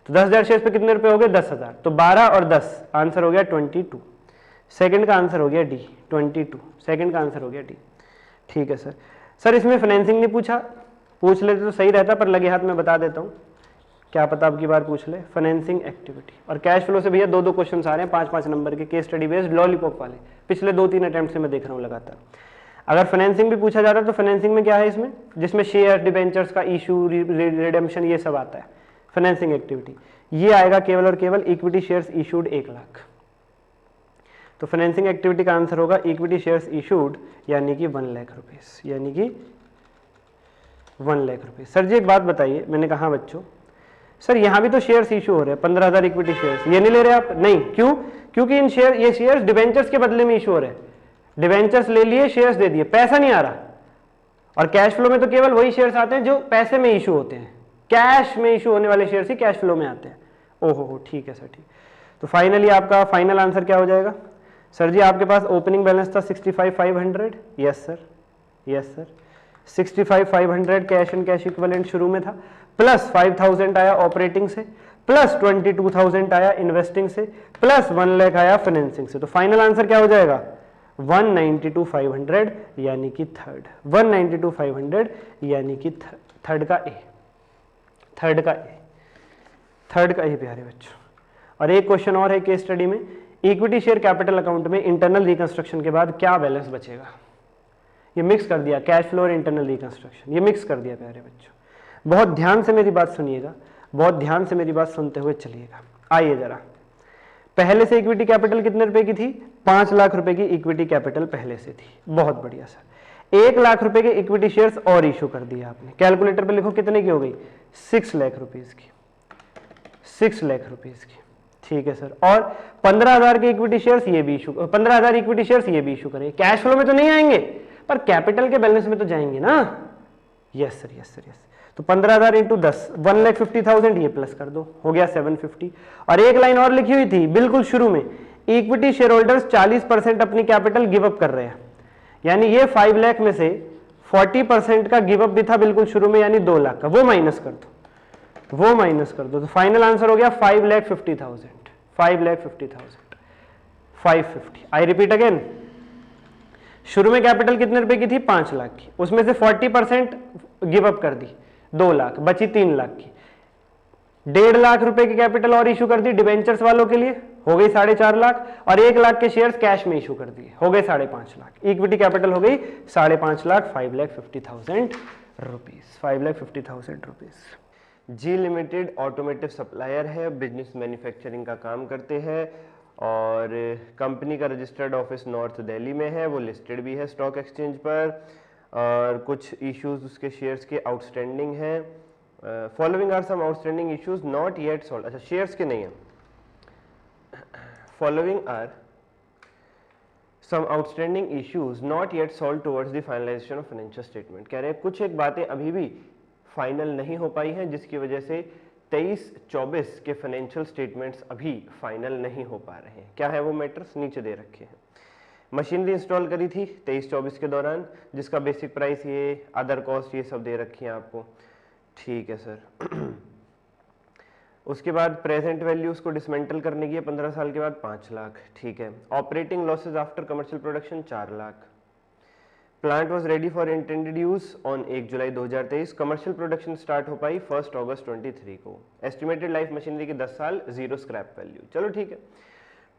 तो 10,000 शेयर्स पे कितने रुपए हो गए 10,000, तो 12 और 10 आंसर हो गया 22। सेकंड का आंसर हो गया डी 22, सेकंड का आंसर हो गया डी। ठीक है सर। सर इसमें फाइनेंसिंग नहीं पूछा, पूछ लेते तो सही रहता, पर लगे हाथ में बता देता हूँ, क्या पता अब की बार पूछ ले। फाइनेंसिंग एक्टिविटी और कैश फ्लो से भैया 2-2 क्वेश्चन आ रहे हैं, 5-5 नंबर के केस स्टडी बेस्ड लॉलीपॉप वाले, पिछले 2-3 अटेम्प्ट से मैं देख रहा हूँ लगातार। अगर फाइनेंसिंग भी पूछा जाता है तो फाइनेंसिंग में क्या है इसमें, जिसमें शेयर, डिबेंचर्स का इशू, रिडेम्पशन, ये सब आता है फाइनेंसिंग एक्टिविटी। ये आएगा केवल और केवल इक्विटी शेयर्स इशूड 1 लाख। तो फाइनेंसिंग एक्टिविटी का आंसर होगा इक्विटी शेयर्स इशूड, यानी कि 1 लाख रुपीस, यानी कि 1 लाख रुपीस। सर जी एक बात बताइए, मैंने कहा बच्चों सर यहाँ भी तो शेयर्स इशू हो रहे हैं 15,000 इक्विटी शेयर्स, ये नहीं ले रहे आप? नहीं, क्यों? क्योंकि इन शेयर ये शेयर्स डिबेंचर्स के बदले में इशू हो रहे हैं। डिवेंचर्स ले लिए, शेयर्स दे दिए, पैसा नहीं आ रहा। और कैश फ्लो में तो केवल वही शेयर्स आते हैं जो पैसे में इशू होते हैं, कैश में इशू होने वाले शेयर्स ही कैश फ्लो में आते हैं। ओहो ठीक है सर, ठीक। तो फाइनली आपका फाइनल आंसर क्या हो जाएगा? सर जी आपके पास ओपनिंग बैलेंस था 65,500, yes sir, yes sir, 65,500 cash and cash equivalent शुरू में था, प्लस 5,000 आया ऑपरेटिंग से, प्लस 22,000 आया इन्वेस्टिंग से, प्लस 1 लाख आया फाइनेंसिंग से। तो फाइनल आंसर क्या हो जाएगा 192,500, यानी कि थर्ड, 192,500 यानी कि थर्ड का ए, थर्ड का ए, थर्ड का ए प्यारे बच्चों। और एक क्वेश्चन और है केस स्टडी में, इक्विटी शेयर कैपिटल अकाउंट में इंटरनल रिकंस्ट्रक्शन के बाद क्या बैलेंस बचेगा। ये मिक्स कर दिया, कैश फ्लो और इंटरनल रिकंस्ट्रक्शन, ये मिक्स कर दिया प्यारे बच्चों। बहुत ध्यान से मेरी बात सुनिएगा, बहुत ध्यान से मेरी बात सुनते हुए चलिएगा। आइए जरा, पहले से इक्विटी कैपिटल कितने रुपए की थी? 5 लाख रुपए की इक्विटी कैपिटल पहले से थी। बहुत बढ़िया सर। 1 लाख रुपए के इक्विटी शेयर्स और इशू कर दिया आपने। कैलकुलेटर पे लिखो कितने की हो गई? 6 लाख रुपीस की, 6 लाख रुपीस की। ठीक है सर। और 15,000 के इक्विटी शेयर्स ये भी इशू, 15,000 इक्विटी शेयर्स ये भी इशू करेंगे। कैश फ्लो में तो नहीं आएंगे पर कैपिटल के बैलेंस में तो जाएंगे ना। Yes sir, yes sir, yes. तो 15,000 इंटू 10, 1,50,000 ये प्लस कर दो, हो गया 750। और एक लाइन और लिखी हुई थी बिल्कुल शुरू में, इक्विटी शेयर होल्डर्स 40% अपनी कैपिटल गिव अप कर रहे हैं, यानी ये 5 लाख में से 40% का गिव अप भी था बिल्कुल शुरू में, यानी 2 लाख का, वो माइनस कर दो, वो माइनस कर दो। तो फाइनल आंसर हो गया 5,50,000, 5,50,000, 550। आई रिपीट अगेन, शुरू में कैपिटल कितने रुपए की थी? 5 लाख की, उसमें से 40% गिव अप कर दी, 2 लाख, बची 3 लाख की। 1.5 लाख रुपए की कैपिटल और इशू कर दी डिबेंचर्स वालों के लिए, हो गई 4.5 लाख, और 1 लाख के शेयर्स कैश में इशू कर दिए, हो गए 5.5 लाख। इक्विटी कैपिटल हो गई 5.5 लाख, 5,50,000 रुपीज़, 5,50,000 रुपीज़। जी लिमिटेड ऑटोमेटिव सप्लायर है, बिजनेस मैन्युफैक्चरिंग का काम करते हैं और कंपनी का रजिस्टर्ड ऑफिस नॉर्थ दिल्ली में है, वो लिस्टेड भी है स्टॉक एक्सचेंज पर। और कुछ इश्यूज उसके शेयर्स के आउटस्टैंडिंग हैं। Following are some outstanding issues not yet solve. अच्छा, शेयर्स के नहीं है। Following are some outstanding issues not yet solve towards the finalisation of financial statement. कह रहे हैं कुछ एक बातें अभी भी फाइनल नहीं हो पाई हैं, जिसकी वजह से 23-24 के फाइनेंशियल स्टेटमेंट्स अभी फाइनल नहीं हो पा रहे हैं। क्या है वो मैटर्स, नीचे दे रखे हैं। मशीनरी इंस्टॉल करी थी 23-24 के दौरान, जिसका बेसिक प्राइस ये, अदर कॉस्ट ये सब दे रखी हैं आपको। ठीक है सर। उसके बाद प्रेजेंट वैल्यू उसको डिसमेंटल करने की है 15 साल के बाद 5 लाख। ठीक है। Operating losses after commercial production 4 lakh. Plant was ready for intended use on 1 July 2023। Commercial production start हो पाई 1 अगस्त 23 को। एस्टिमेटेड लाइफ मशीनरी की 10 साल, 0 स्क्रैप वैल्यू। चलो ठीक है।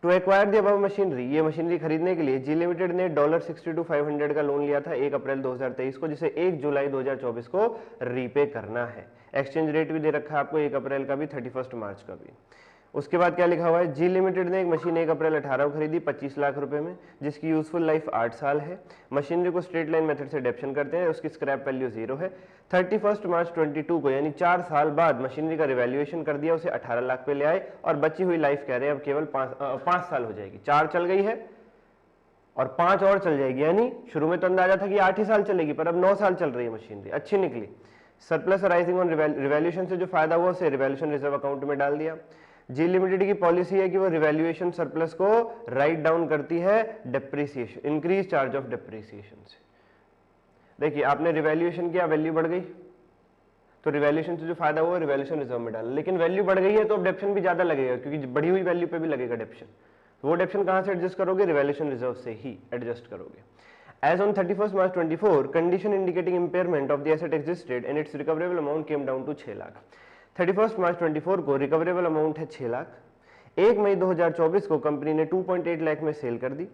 To acquire the above machinery, ये मशीनरी खरीदने के लिए जी लिमिटेड ने $62,500 का लोन लिया था 1 अप्रैल 2023 को, जिसे 1 जुलाई 2024 को रीपे करना है। एक्सचेंज रेट भी दे रखा है आपको, 1 अप्रैल का भी, 31 मार्च का भी। उसके बाद क्या लिखा हुआ है, जी लिमिटेड ने एक मशीन 1 अप्रैल 18 को खरीदी 25 लाख रुपए में, जिसकी यूजफुल लाइफ 8 साल है। मशीनरी को स्ट्रेट लाइन मेथड से डेप्शन करते हैं, उसकी स्क्रैप वैल्यू 0 है। 31 मार्च 22 को, यानी 4 साल बाद मशीनरी का रिवैल्यूएशन कर दिया, उसे 18 लाख पे ले आए और बची हुई लाइफ कह रहे हैं अब केवल 5 साल हो जाएगी। 4 चल गई है और 5 और चल जाएगी, यानी शुरू में तो अंदाजा था कि 8 ही साल चलेगी, पर अब 9 साल चल रही है मशीनरी। अच्छी निकली। सरप्लस अराइजिंग ऑन रिवैल्यूएशन से जो फायदा हुआ उसे रिवैल्यूएशन रिजर्व अकाउंट में डाल दिया। जी लिमिटेड की पॉलिसी है कि वो रिवैल्यूएशन सरप्लस को राइट डाउन करती है depreciation, increase charge of depreciation से। देखिए आपने रिवैल्यूएशन किया, वैल्यू बढ़ गई, तो रिवैल्यूएशन से जो फायदा हुआ रिवैल्यूएशन रिजर्व में डाला। लेकिन वैल्यू बढ़ गई है तो अब डेप्शन भी ज्यादा लगेगा, क्योंकि बढ़ी हुई वैल्यू पे भी लगेगा डेप्शन। वो डेप्शन कहां से एडजस्ट करोगे, रिवैल्यूएशन रिजर्व से ही एडजस्ट करोगे। As on 31st March 24, condition indicating impairment of the asset existed and its recoverable amount came down to 6 lakh. 31st March 24 को रिकवरेबल अमाउंट है 6 लाख। 1 मई 2024 को कंपनी ने 2.8 लाख में सेल कर दी।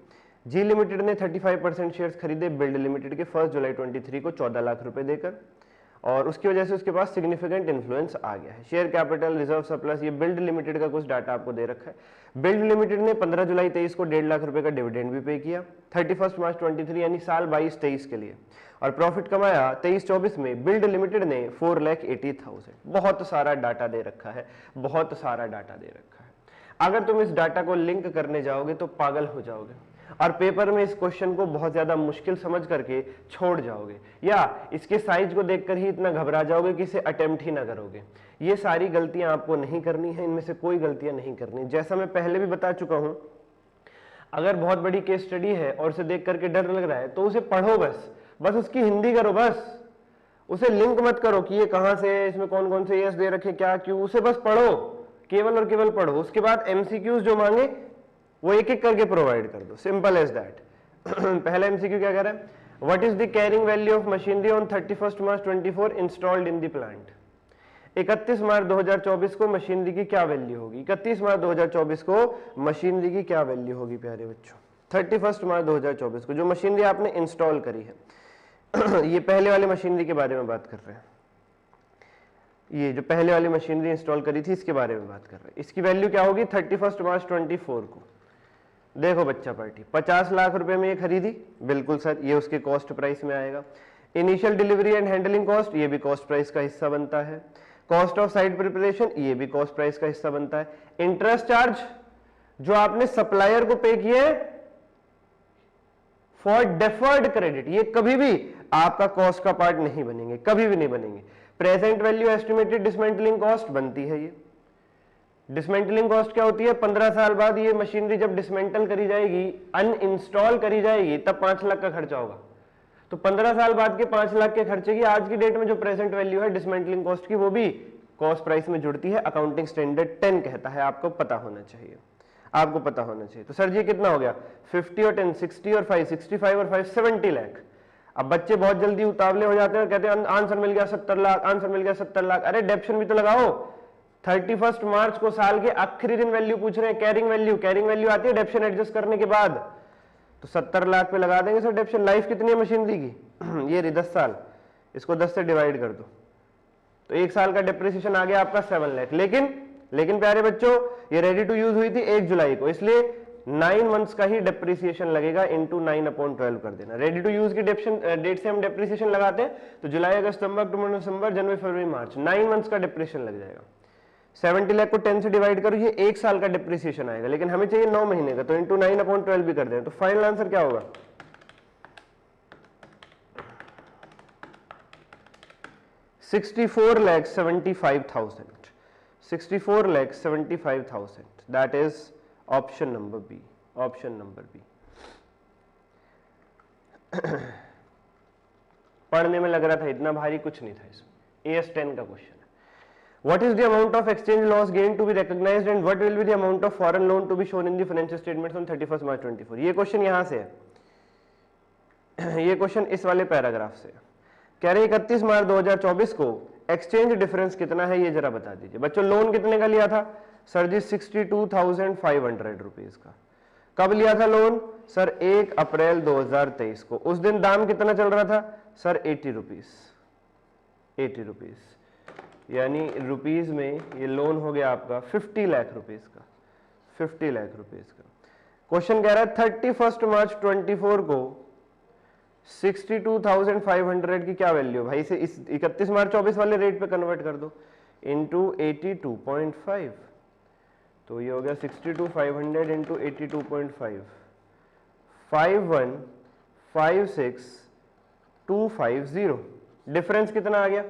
जी लिमिटेड ने 35% शेयर्स खरीदे बिल्ड लिमिटेड के 1 जुलाई 23 को 14 लाख रुपए देकर, और उसकी वजह से उसके पास सिग्निफिकेंट इन्फ्लुएंस आ गया है। शेयर कैपिटल, रिजर्व सरप्लस, ये बिल्ड लिमिटेड का कुछ डाटा आपको दे रखा है। बिल्ड लिमिटेड ने 15 जुलाई 23 को 1.5 लाख रुपए का डिविडेंड भी पे किया 31 मार्च 23 यानी साल 22-23 के लिए, और प्रॉफिट कमाया 23-24 में बिल्ड लिमिटेड ने 4,80,000। बहुत सारा डाटा दे रखा है, बहुत सारा डाटा दे रखा है। अगर तुम इस डाटा को लिंक करने जाओगे तो पागल हो जाओगे और पेपर में इस क्वेश्चन को बहुत ज्यादा मुश्किल समझ करके छोड़ जाओगे, या इसके साइज को देखकर ही इतना घबरा जाओगे कि इसे अटेम्प्ट ही ना करोगे। ये सारी गलतियां आपको नहीं करनी है, इनमें से कोई गलतियां नहीं करनी। जैसा मैं पहले भी बता चुका हूं, अगर बहुत बड़ी केस स्टडी है और उसे देख करके डर लग रहा है तो उसे पढ़ो, बस उसकी हिंदी करो, बस उसे लिंक मत करो कि ये कहां से है, इसमें कौन कौन से यस दे रखे, क्या क्यों, उसे बस पढ़ो, केवल और केवल पढ़ो। उसके बाद एमसीक्यूज जो मांगे वो एक एक करके प्रोवाइड कर दो, सिंपल एज दैट। पहला एमसीक्यू क्या कह रहा है, what is the carrying value of machinery on 31 March 24 installed in the plant. 31 मार्च 2024 को मशीनरी की क्या वैल्यू होगी, 31 मार्च 2024 को मशीनरी की क्या वैल्यू होगी प्यारे बच्चों। 31 मार्च 2024 को जो मशीनरी आपने इंस्टॉल करी है ये पहले वाले मशीनरी के बारे में बात कर रहे हैं, ये जो पहले वाली मशीनरी इंस्टॉल करी थी इसके बारे में बात कर रहे हैं। इसकी वैल्यू क्या होगी 31 मार्च 24 को। देखो बच्चा पार्टी 50 लाख रुपए में ये खरीदी, बिल्कुल सर, ये उसके कॉस्ट प्राइस में आएगा। Initial delivery and handling cost, ये भी कॉस्ट प्राइस का हिस्सा बनता है। कॉस्ट ऑफ साइट प्रिपरेशन, ये भी कॉस्ट प्राइस का हिस्सा बनता है। इंटरेस्ट चार्ज जो आपने सप्लायर को पे किए फॉर डेफर्ड क्रेडिट, ये कभी भी आपका कॉस्ट का पार्ट नहीं बनेंगे, कभी भी नहीं बनेंगे। Present value estimated dismantling cost बनती है ये। डिसमेंटलिंग कॉस्ट क्या होती है, 15 साल बाद ये मशीनरी जब डिसमेंटल करी जाएगी, अनइंस्टॉल करी जाएगी, तब 5 लाख का खर्चा होगा। तो 15 साल बाद के 5 लाख के खर्चे की आज की डेट में जो प्रेजेंट वैल्यू है डिसमेंटलिंग कॉस्ट की, वो भी कॉस्ट प्राइस में जुड़ती है। अकाउंटिंग स्टैंडर्ड 10 कहता है, आपको पता होना चाहिए, आपको पता होना चाहिए। तो सर जी कितना हो गया, 50 और 10 60 और 5 65 और 5 70 लाख। अब बच्चे बहुत जल्दी उतावले हो जाते हैं और कहते हैं आंसर मिल गया 70 लाख, आंसर मिल गया 70 लाख। अरे डेप्शन भी तो लगाओ। 31 मार्च को साल के आखिरी दिन वैल्यू पूछ रहे हैं, कैरिंग वैल्यू, कैरिंग वैल्यू आती है डेप्शन एडजस्ट करने के बाद। तो 70 लाख पे लगा देंगे सर डेप्शन। लाइफ कितनी है मशीनरी की ये रही 10 साल, इसको 10 से डिवाइड कर दो तो 1 साल का डिप्रिसिएशन आ गया आपका 7 लाख। लेकिन प्यारे बच्चों ये रेडी टू यूज हुई थी 1 जुलाई को, इसलिए 9 मंथ्स का ही डिप्रिसिएशन लगेगा, इंटू 9/12 कर देना। रेडी टू यूज की डेट से हम डिप्रिसिएशन लगाते हैं तो जुलाई, अगस्त, सितंबर, अक्टूबर, नवंबर, जनवरी, फरवरी, मार्च, 9 मंथ्स का डिप्रिसिएशन लग जाएगा। 70 लाख को 10 से डिवाइड करो, ये 1 साल का डिप्रिसिएशन आएगा, लेकिन हमें चाहिए 9 महीने का, तो इंटू 9/12 भी कर दें। तो फाइनल आंसर क्या होगा? 64,75,000, 64,75,000, that is option number B, option number B। पढ़ने में लग रहा था इतना भारी, कुछ नहीं था इसमें। AS10 का क्वेश्चन है। What is the amount of exchange loss gain to be recognized and what will be the amount of foreign loan to be shown in the financial statements on 31st March 24? ये question यहां से है, ये question इस वाले paragraph से है। कह रहे 31 मार्च 2024 को एक्सचेंज डिफरेंस कितना है ये जरा बता दीजिए। बच्चों लोन कितने का लिया था सर जी? 62,500 रुपीज का। कब लिया था लोन सर? 1 अप्रैल 2023 को। उस दिन दाम कितना चल रहा था सर? 80 रुपीज, 80 रुपीज, यानी रुपीज में ये लोन हो गया आपका 50 लाख रुपीज का, 50 लाख रुपीज का। क्वेश्चन कह रहा है 31 मार्च 24 को 62,500 की क्या वैल्यू भाई? इसे इस 31 मार्च 24 वाले रेट पे कन्वर्ट कर दो, इंटू 82.5, तो ये हो गया 62,500 इंटू 82.5, 51,56,250। डिफरेंस कितना आ गया?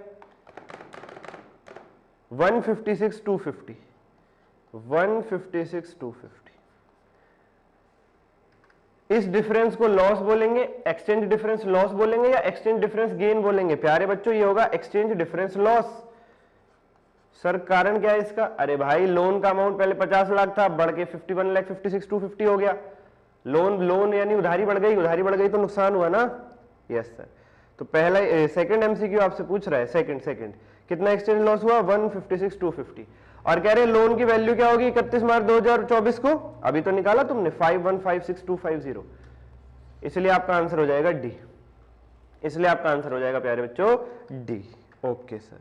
156,250, 156,250। इस डिफरेंस को लॉस बोलेंगे, एक्सचेंज डिफरेंस लॉस बोलेंगे या एक्सचेंज डिफरेंस गेन बोलेंगे? प्यारे बच्चों ये होगा एक्सचेंज डिफरेंस लॉस। सर कारण क्या है इसका? अरे भाई लोन का अमाउंट पहले 50 लाख था, बढ़ के 51,56,250 हो गया। लोन यानी उधारी बढ़ गई, उधारी बढ़ गई तो नुकसान हुआ ना। Yes sir. तो पहला सेकंड एमसीक्यू आपसे पूछ रहा है, सेकंड कितना एक्सचेंज लॉस हुआ? 156,250। और कह रहे लोन की वैल्यू क्या होगी 31 मार्च 2024 को? अभी तो निकाला तुमने 51,56,250, इसलिए आपका आंसर हो जाएगा डी, इसलिए आपका आंसर हो जाएगा प्यारे बच्चों D. Okay sir.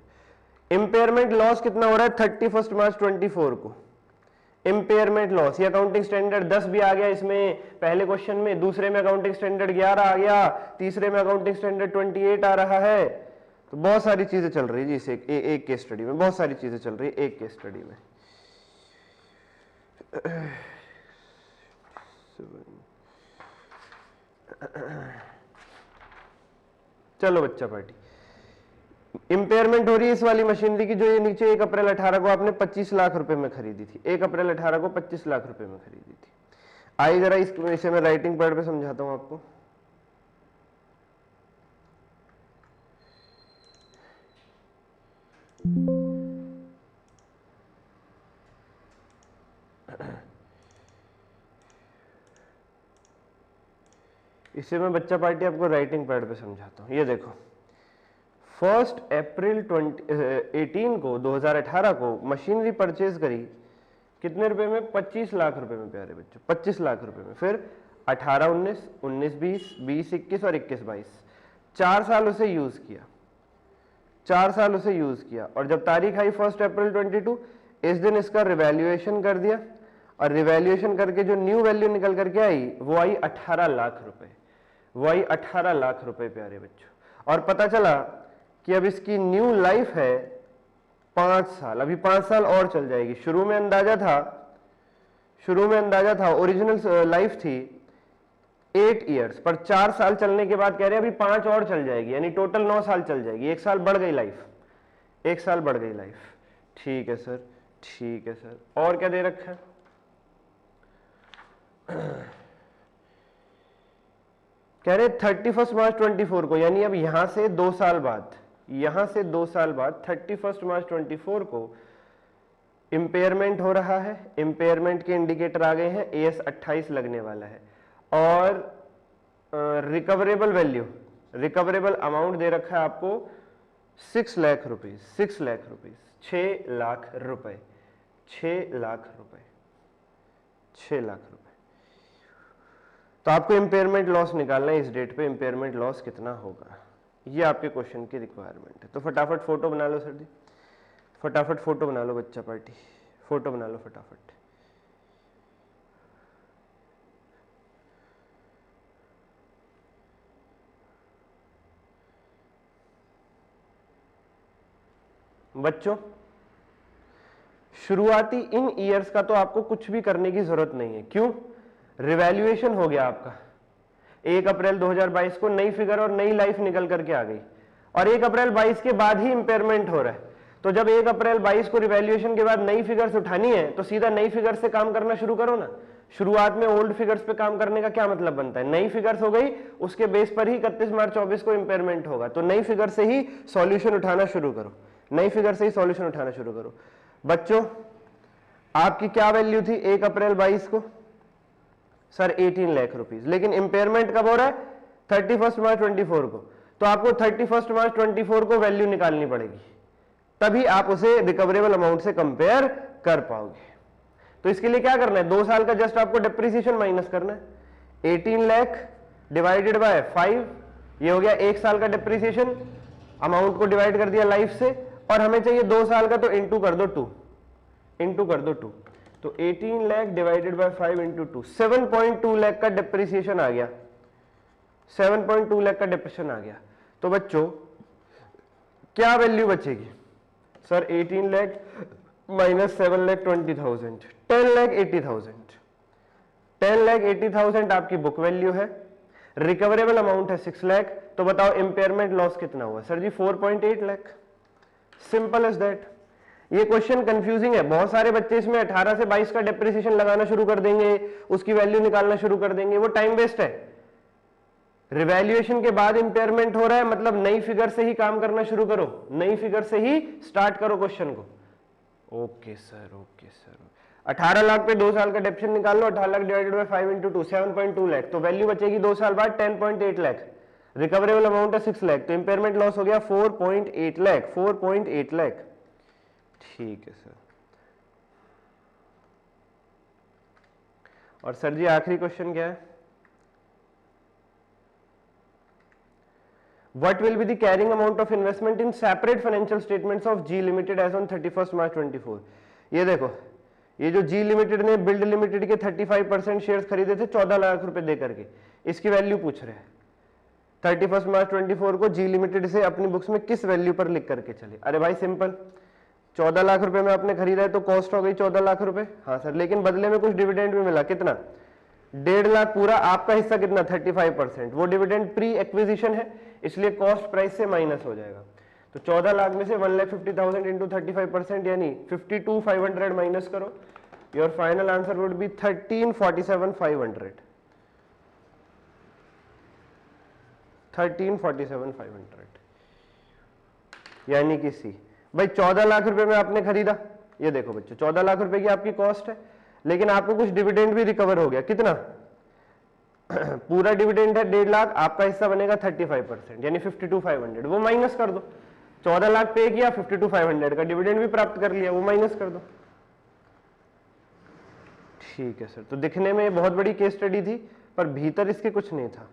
Impairment loss कितना हो रहा है 31 मार्च 24 को? इंपेयरमेंट लॉस, ये अकाउंटिंग स्टैंडर्ड 10 भी आ गया इसमें पहले क्वेश्चन में, दूसरे में अकाउंटिंग स्टैंडर्ड 11 आ गया, तीसरे में अकाउंटिंग स्टैंडर्ड 28 आ रहा है। तो बहुत सारी चीजें चल रही है जी इस एक केस स्टडी में, बहुत सारी चीजें चल रही है एक केस स्टडी में। चलो बच्चा पार्टी। इंपेयरमेंट हो रही है इस वाली मशीनरी की जो ये नीचे 1 अप्रैल 18 को आपने 25 लाख रुपए में खरीदी थी, 1 अप्रैल 18 को 25 लाख रुपए में खरीदी थी। आइए जरा इसे मैं राइटिंग पैड पे समझाता हूं आपको। इसे मैं बच्चा पार्टी आपको राइटिंग पैड पे समझाता हूं। ये देखो 1 अप्रैल 2018 को 2018 को मशीनरी परचेज करी कितने रुपए में? 25 लाख रुपए में प्यारे बच्चों, 25 लाख रुपए में। फिर 18-19, 19-20, 20-21 और 21-22 4 साल उसे यूज किया, 4 साल उसे यूज किया। और जब तारीख आई 1 अप्रैल 22, इस दिन इसका रिवैल्यूएशन कर दिया, और रिवैल्यूएशन करके जो न्यू वैल्यू निकल करके आई वो आई 18 लाख रुपए, वो आई 18 लाख रुपए प्यारे बच्चों। और पता चला कि अब इसकी न्यू लाइफ है 5 साल, अभी 5 साल और चल जाएगी। शुरू में अंदाजा था ओरिजिनल लाइफ थी 8 ईयर्स, पर 4 साल चलने के बाद कह रहे हैं अभी 5 और चल जाएगी, यानी टोटल 9 साल चल जाएगी। 1 साल बढ़ गई लाइफ, 1 साल बढ़ गई लाइफ। ठीक है सर, ठीक है सर। और क्या दे रखा है? कह रहे 31 मार्च 24 को, यानी अब यहां से 2 साल बाद, यहां से 2 साल बाद 31 मार्च 24 को इंपेयरमेंट हो रहा है। इंपेयरमेंट के इंडिकेटर आ गए हैं, AS 28 लगने वाला है। और रिकवरेबल वैल्यू, रिकवरेबल अमाउंट दे रखा है आपको 6 लाख रुपीज, 6 लाख रुपीज, 6 लाख रुपए, 6 लाख रुपए, 6 लाख रुपए। तो आपको इंपेयरमेंट लॉस निकालना है इस डेट पे, इंपेयरमेंट लॉस कितना होगा? ये आपके क्वेश्चन की रिक्वायरमेंट है। तो फटाफट फोटो बना लो सर जी, फटाफट फोटो बना लो बच्चा पार्टी, फोटो बना लो फटाफट। बच्चों शुरुआती इन ईयर्स का तो आपको कुछ भी करने की जरूरत नहीं है। क्यों? रिवैल्यूएशन हो गया आपका। 1 अप्रैल 2022 को नई फिगर और नई लाइफ निकल करके आ गई, और 1 अप्रैल 22 के बाद ही इंपेयरमेंट हो रहा है। तो जब 1 अप्रैल 22 को रिवैल्यूएशन के बाद नई फिगर्स उठानी है तो सीधा नई फिगर्स से काम करना शुरू करो ना। शुरुआत में ओल्ड फिगर्स पे काम करने का क्या मतलब बनता है? नई फिगर्स हो गई, उसके बेस पर ही 31 मार्च 24 को इंपेयरमेंट होगा, तो नई फिगर से ही सॉल्यूशन उठाना शुरू करो, नई फिगर से ही सॉल्यूशन उठाना शुरू करो। बच्चों आपकी क्या वैल्यू थी 1 अप्रैल 22 को? सर 18 लाख रुपीस, लेकिन इंपेयरमेंट कब हो रहा है? 31 मार्च 24 को। तो आपको 31 मार्च 24 को वैल्यू निकालनी पड़ेगी, तभी आप उसे रिकवरेबल अमाउंट से कंपेयर कर पाओगे। तो इसके लिए क्या करना है? 2 साल का जस्ट आपको डिप्रिसिएशन माइनस करना है। 18 लाख डिवाइडेड बाय 5, ये हो गया 1 साल का डिप्रिसिएशन, अमाउंट को डिवाइड कर दिया लाइफ से, और हमें चाहिए 2 साल का, तो इंटू कर दो 2, इंटू कर दो 2। तो 18 lakh divided by 5 into 2, 7.2 lakh का डिप्रिसिएशन आ गया, 7.2 लाख का डिप्रिसिएशन आ गया। तो बच्चों क्या वैल्यू बचेगी? Sir 18 lakh minus 7,20,000, 10,80,000। 10,80,000 आपकी बुक वैल्यू है, रिकवरेबल अमाउंट है 6 लाख। तो बताओ इंपेयरमेंट लॉस कितना हुआ? Sir ji 4.8 lakh. Simple as that. ये क्वेश्चन कंफ्यूजिंग है, बहुत सारे बच्चे इसमें 18 से 22 का डिप्रिसिएशन लगाना शुरू कर देंगे, उसकी वैल्यू निकालना शुरू कर देंगे, वो टाइम वेस्ट है। रिवैल्यूएशन के बाद इंपेयरमेंट हो रहा है, मतलब नई फिगर से ही काम करना शुरू करो, नई फिगर से ही स्टार्ट करो क्वेश्चन को। Okay sir, okay sir. 18 lakh पे 2 साल का डिप्रिसिएशन निकाल लो, 18 lakh divided by 5 into 2, 7.2 lakh. तो वैल्यू बचेगी 2 साल बाद 10.8 लाख, रिकवरेबल अमाउंट है 6 लाख, तो इंपेयरमेंट लॉस हो गया 4.8 लाख, 4.8 लाख। ठीक है सर। और सर जी आखिरी क्वेश्चन क्या है? What will be the carrying amount of investment in separate financial statements of G Limited as on 31st March 24? ये देखो, ये जो G Limited ने बिल्ड लिमिटेड के 35% शेयर्स खरीदे थे 14 लाख रुपए दे करके, इसकी वैल्यू पूछ रहे हैं। 31 मार्च 24 को G Limited से अपनी बुक्स में किस वैल्यू पर लिख करके चले? अरे भाई सिंपल, 14 लाख रुपए में आपने खरीदा है तो कॉस्ट हो गई 14 लाख रुपए। हाँ सर, लेकिन बदले में कुछ डिविडेंड भी मिला, कितना? 1.5 लाख पूरा, आपका हिस्सा कितना? 35%। वो डिविडेंड प्री एक्विजिशन है, इसलिए कॉस्ट प्राइस से माइनस हो जाएगा। तो 14 लाख में से 1,50,000 इंटू 35% यानी 52,500 माइनस करो, your final answer would B 13,47,500। 13,47,500 यानी कि सी। भाई 14 लाख रुपए में आपने खरीदा, ये देखो बच्चों 14 लाख रुपए की आपकी कॉस्ट है, लेकिन आपको कुछ डिविडेंड भी रिकवर हो गया, कितना? पूरा डिविडेंड है 1.5 लाख, आपका हिस्सा बनेगा 35% यानी 52,500, वो माइनस कर दो। 14 लाख पे किया, 52,500 का डिविडेंड भी प्राप्त कर लिया, वो माइनस कर दो। ठीक है सर। तो दिखने में बहुत बड़ी केस स्टडी थी, पर भीतर इसके कुछ नहीं था।